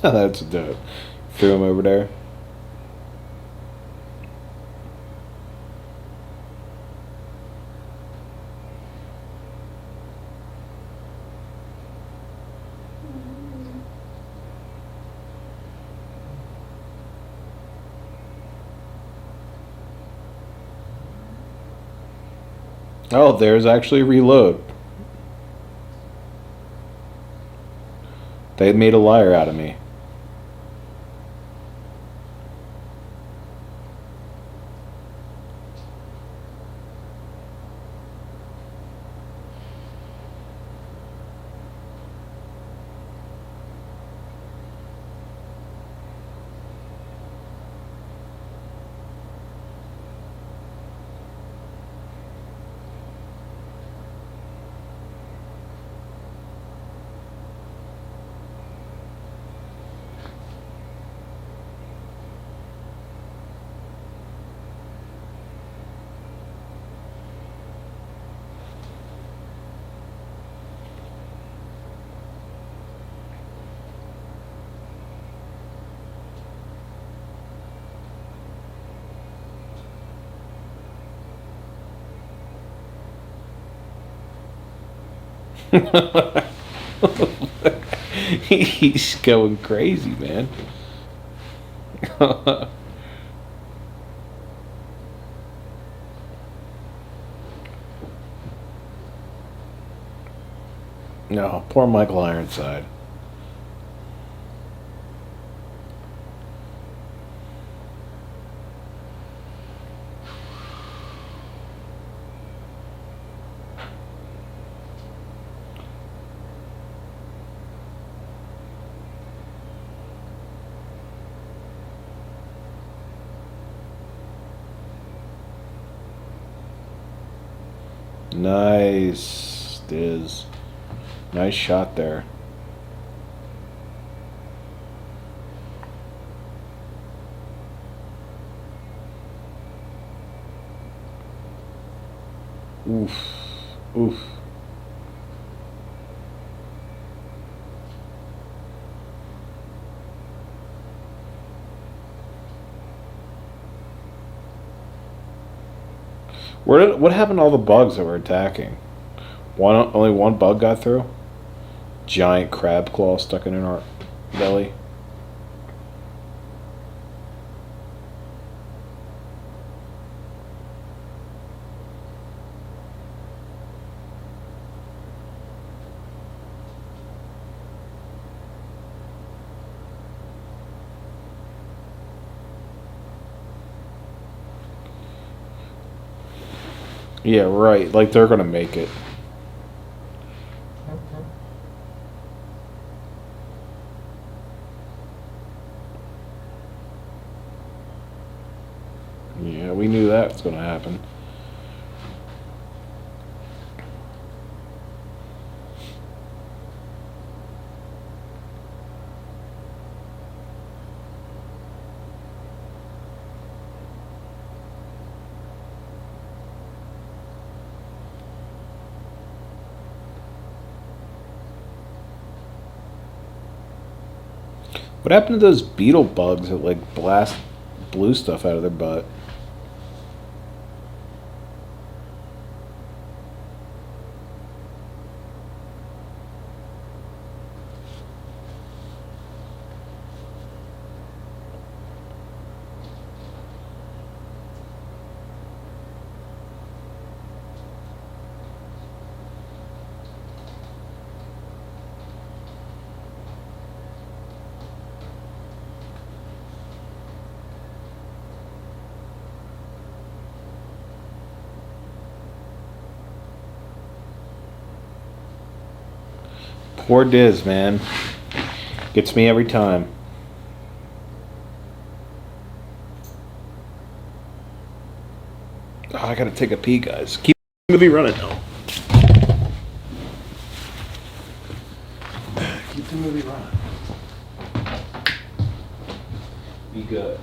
That's dope. Threw him over there. Oh, there's actually reload. They made a liar out of me. He's going crazy, man. No, poor Michael Ironside. Nice. Diz. Nice shot there. Oof. Oof. What happened to all the bugs that were attacking? Only one bug got through? Giant crab claw stuck in our belly. Yeah, right. Like they're gonna make it. Yeah, we knew that was gonna happen. What happened to those beetle bugs that like blast blue stuff out of their butt? Poor Diz, man. Gets me every time. Oh, I gotta take a pee, guys. Keep the movie running though. Keep the movie running. Be good.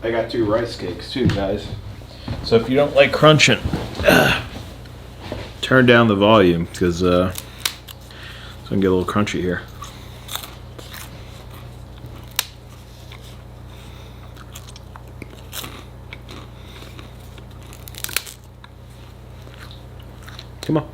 I got 2 rice cakes too, guys. So if you don't like crunching, turn down the volume because it's gonna get a little crunchy here. Come on.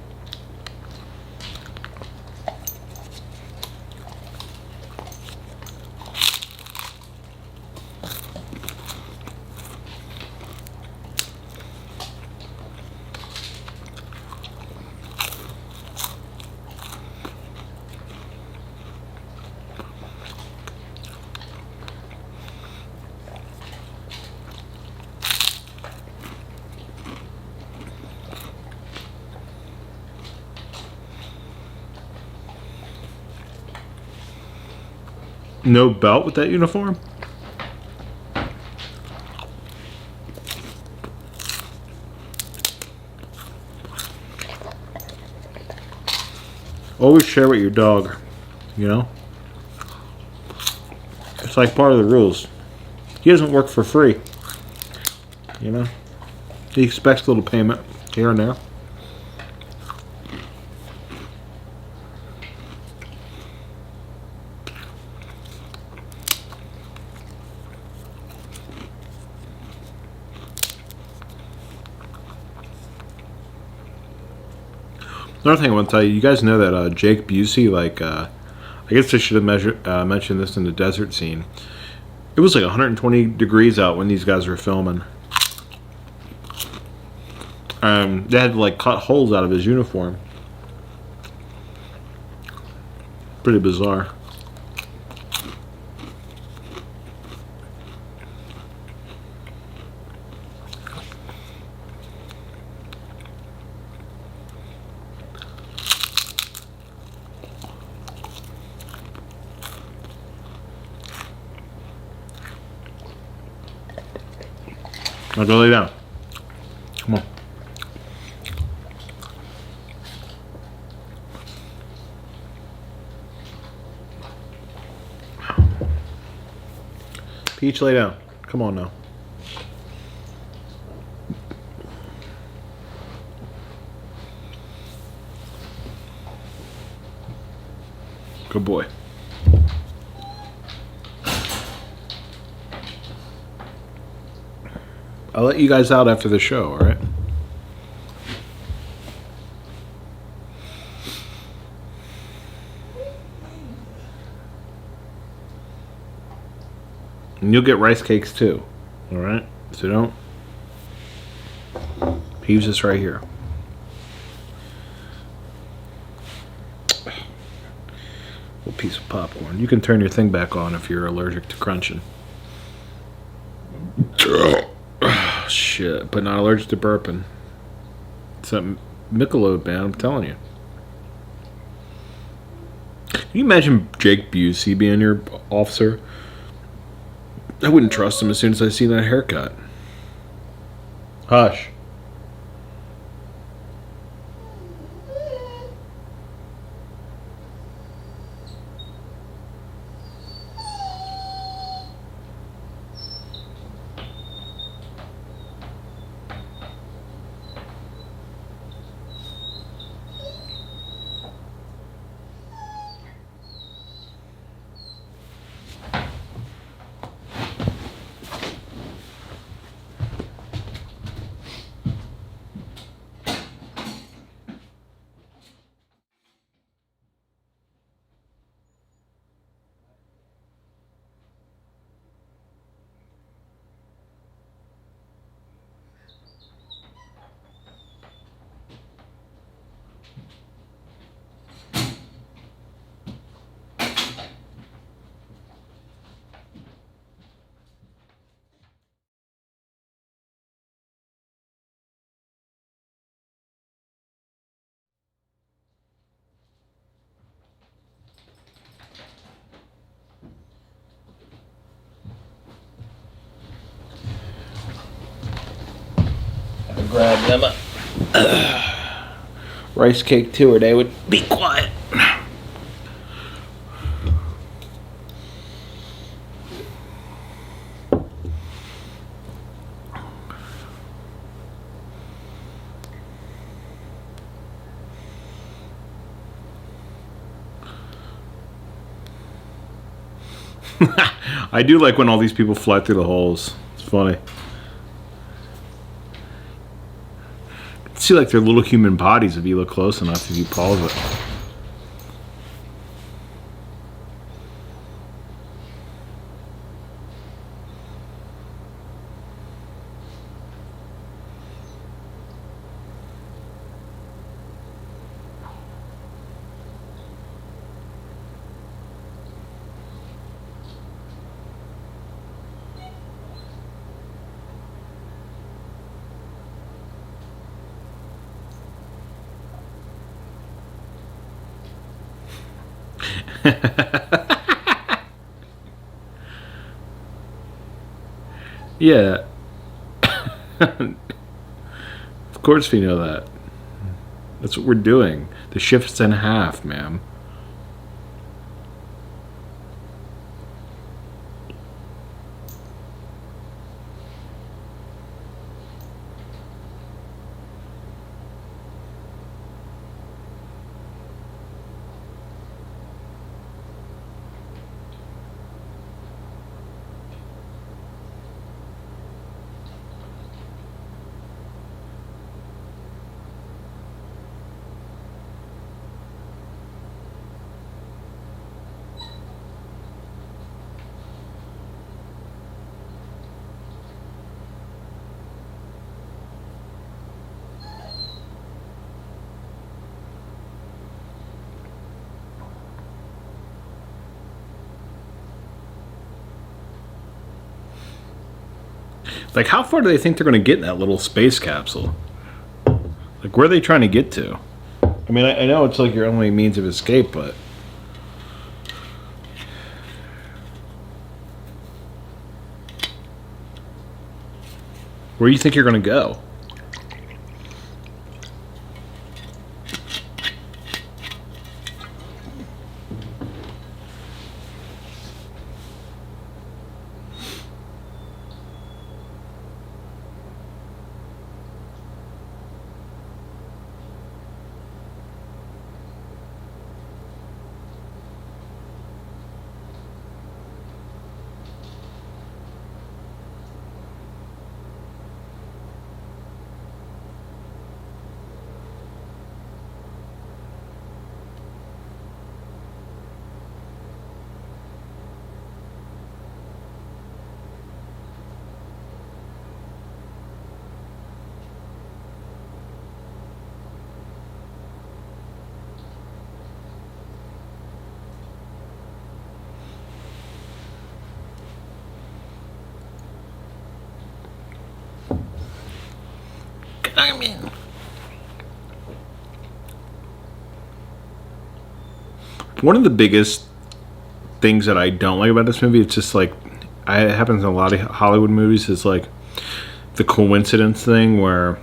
No belt with that uniform? Always share with your dog, you know? It's like part of the rules. He doesn't work for free, you know? He expects a little payment here and there. Another thing I want to tell you, you guys know that Jake Busey, I guess I should have mentioned this in the desert scene. It was like 120 degrees out when these guys were filming. They had to like cut holes out of his uniform. Pretty bizarre. Now go lay down. Come on. Peach, lay down. Come on now. Good boy. I'll let you guys out after the show, alright? And you'll get rice cakes too, alright? So don't. Peeves is right here. A piece of popcorn. You can turn your thing back on if you're allergic to crunching. Shit, but not allergic to burping. It's that Michelob, man, I'm telling you. Can you imagine Jake Busey being your officer? I wouldn't trust him as soon as I see that haircut. Hush. Grab them a rice cake too, or they would be quiet. I do like when all these people fly through the holes. It's funny. See, like their little human bodies if you look close enough, if you pause it. Yeah. Of course we know that. That's what we're doing. The shift's in half, ma'am. Like, how far do they think they're going to get in that little space capsule? Like, where are they trying to get to? I mean, I know it's like your only means of escape, but... where do you think you're going to go? I mean... one of the biggest things that I don't like about this movie, it's just like, it happens in a lot of Hollywood movies, is like the coincidence thing where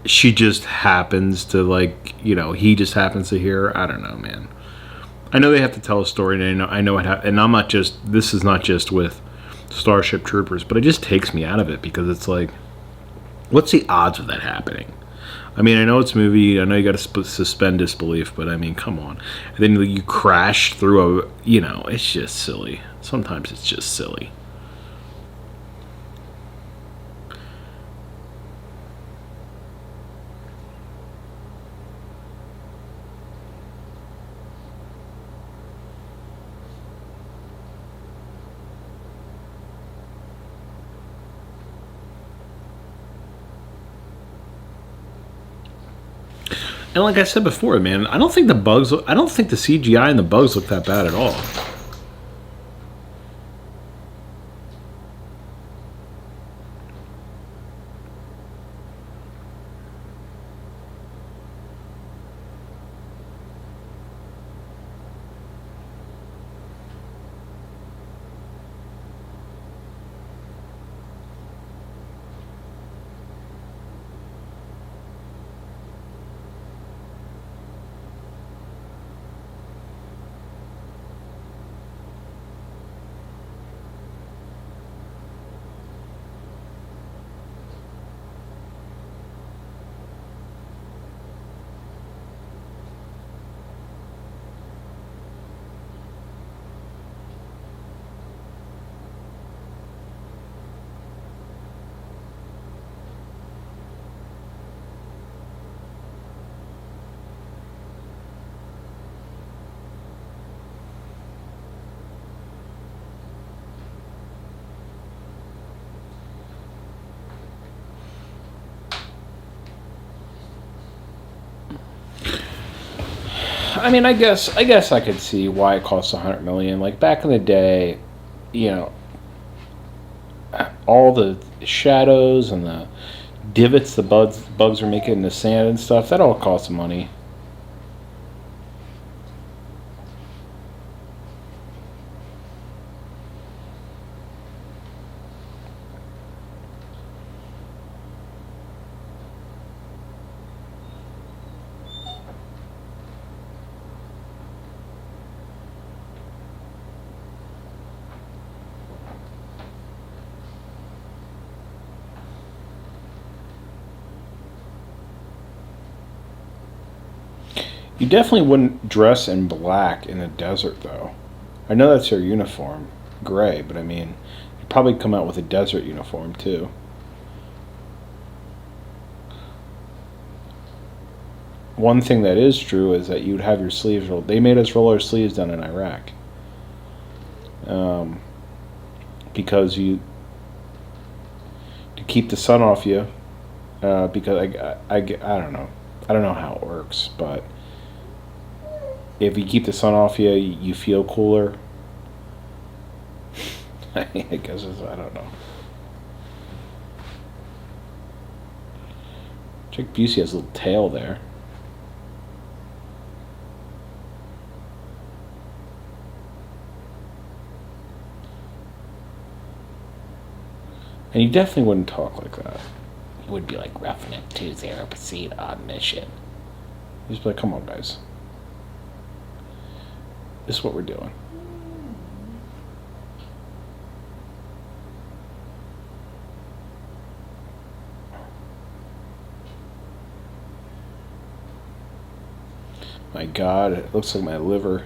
she just happens to, like, you know, he just happens to hear. I don't know, man. I know they have to tell a story, and I know it, and I'm not just, this is not just with Starship Troopers, but it just takes me out of it, because it's like, what's the odds of that happening? I mean, I know it's a movie, I know you got to suspend disbelief, but I mean, come on. And then you crash through a, you know, it's just silly. Sometimes it's just silly. And like I said before, man, I don't think the CGI and the bugs look that bad at all. I mean, I guess I could see why it costs $100 million. Like back in the day, you know, all the shadows and the divots the bugs are making in the sand and stuff, that all costs money. You definitely wouldn't dress in black in the desert, though. I know that's your uniform, gray, but I mean, you'd probably come out with a desert uniform, too. One thing that is true is that you'd have your sleeves rolled. They made us roll our sleeves down in Iraq. Because to keep the sun off you, because I don't know. I don't know how it works, but if you keep the sun off you, you feel cooler. I guess I don't know. Jake Busey has a little tail there. And you definitely wouldn't talk like that. You would be like, Roughneck 2-0, proceed on mission. You just be like, come on, guys. This is what we're doing. My God, it looks like my liver.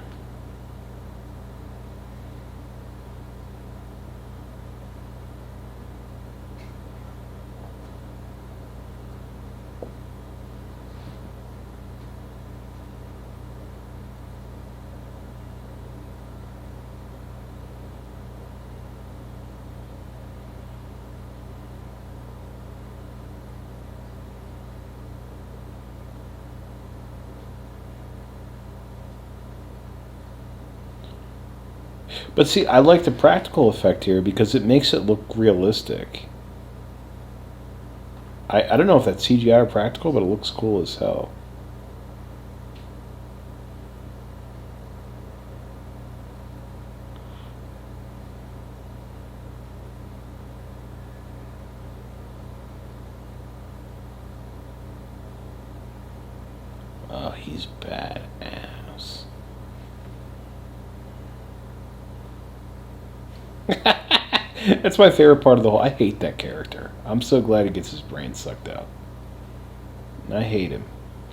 But see, I like the practical effect here because it makes it look realistic. I don't know if that's CGI or practical, but it looks cool as hell. Oh, he's badass. That's my favorite part of the whole. I hate that character. I'm so glad he gets his brain sucked out. I hate him.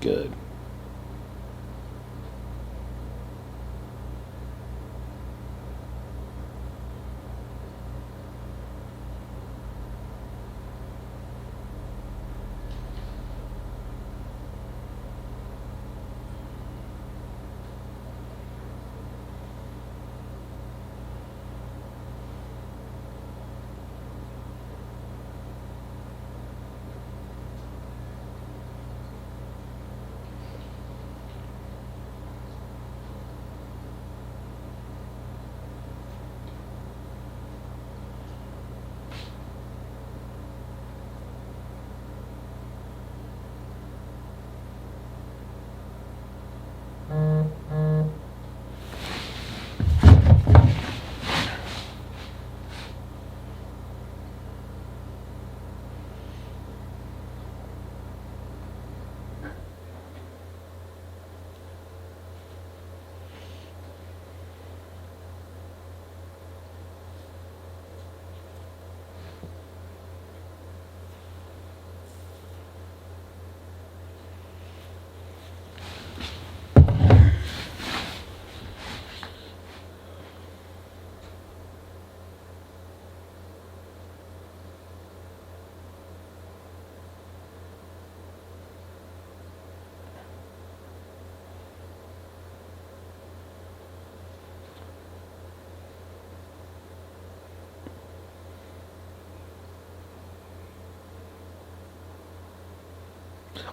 Good.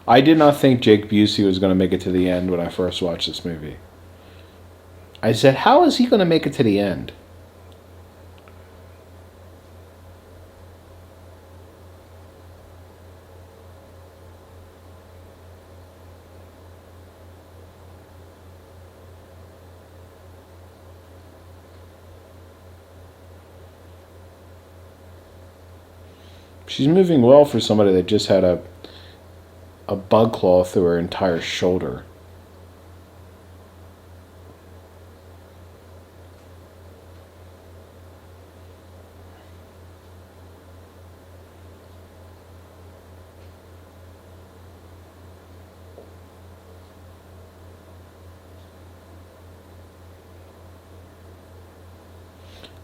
I did not think Jake Busey was going to make it to the end when I first watched this movie. I said, how is he going to make it to the end? She's moving well for somebody that just had a bug claw through her entire shoulder.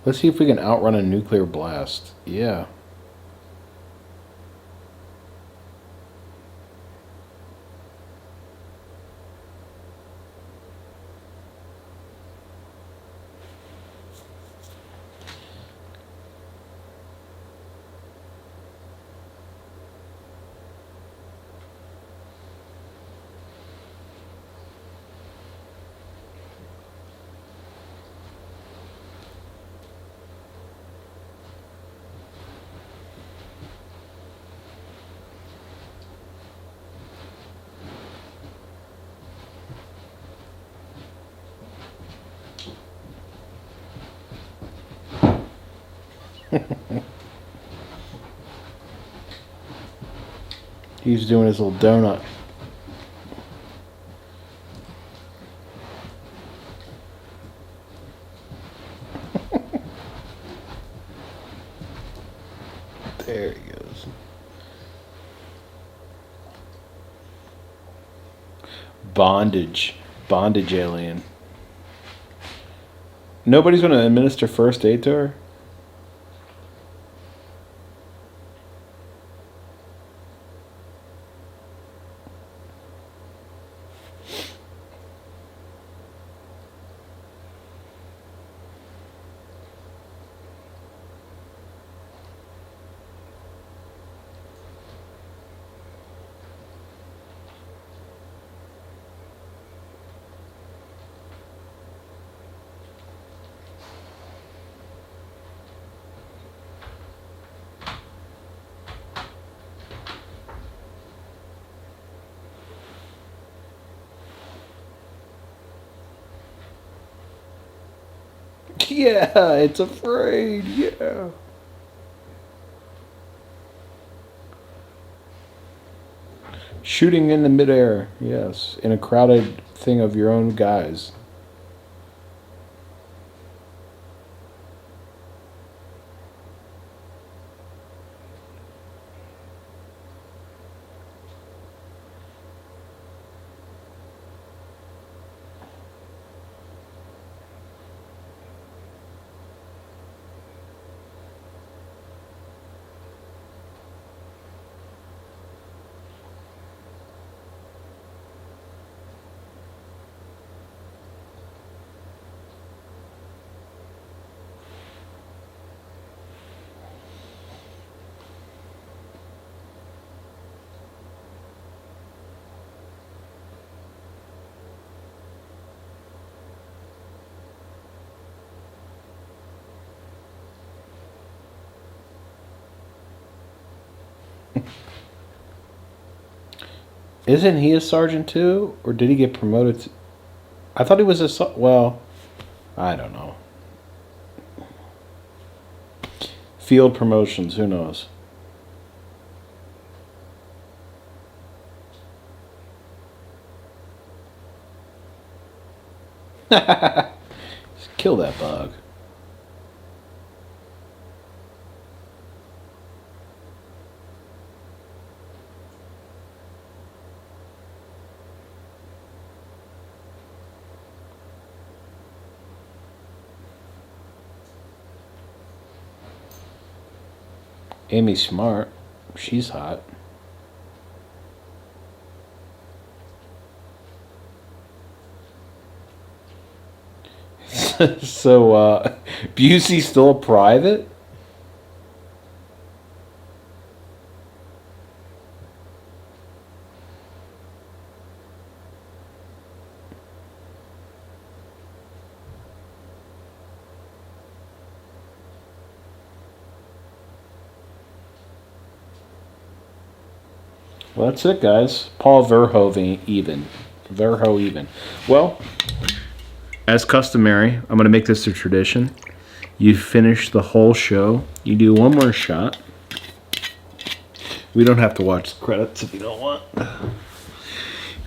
Let's see if we can outrun a nuclear blast. Yeah. He's doing his little donut. There he goes. Bondage. Bondage alien. Nobody's going to administer first aid to her? Yeah, it's afraid. Yeah. Shooting in the midair. Yes. In a crowded thing of your own guys. Isn't he a sergeant too? Or did he get promoted to... I thought he was a... Well, I don't know. Field promotions, who knows? Just kill that bug. Amy's smart. She's hot. So, Busey's still a private? Well, that's it, guys. Paul Verhoeven even. Verho even. Well, as customary, I'm going to make this a tradition. You finish the whole show. You do one more shot. We don't have to watch the credits if you don't want.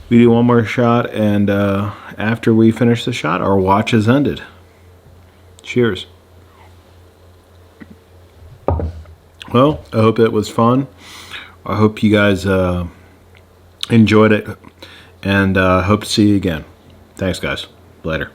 We do one more shot, and after we finish the shot, our watch is ended. Cheers. Well, I hope it was fun. I hope you guys enjoyed it, and hope to see you again. Thanks, guys. Later.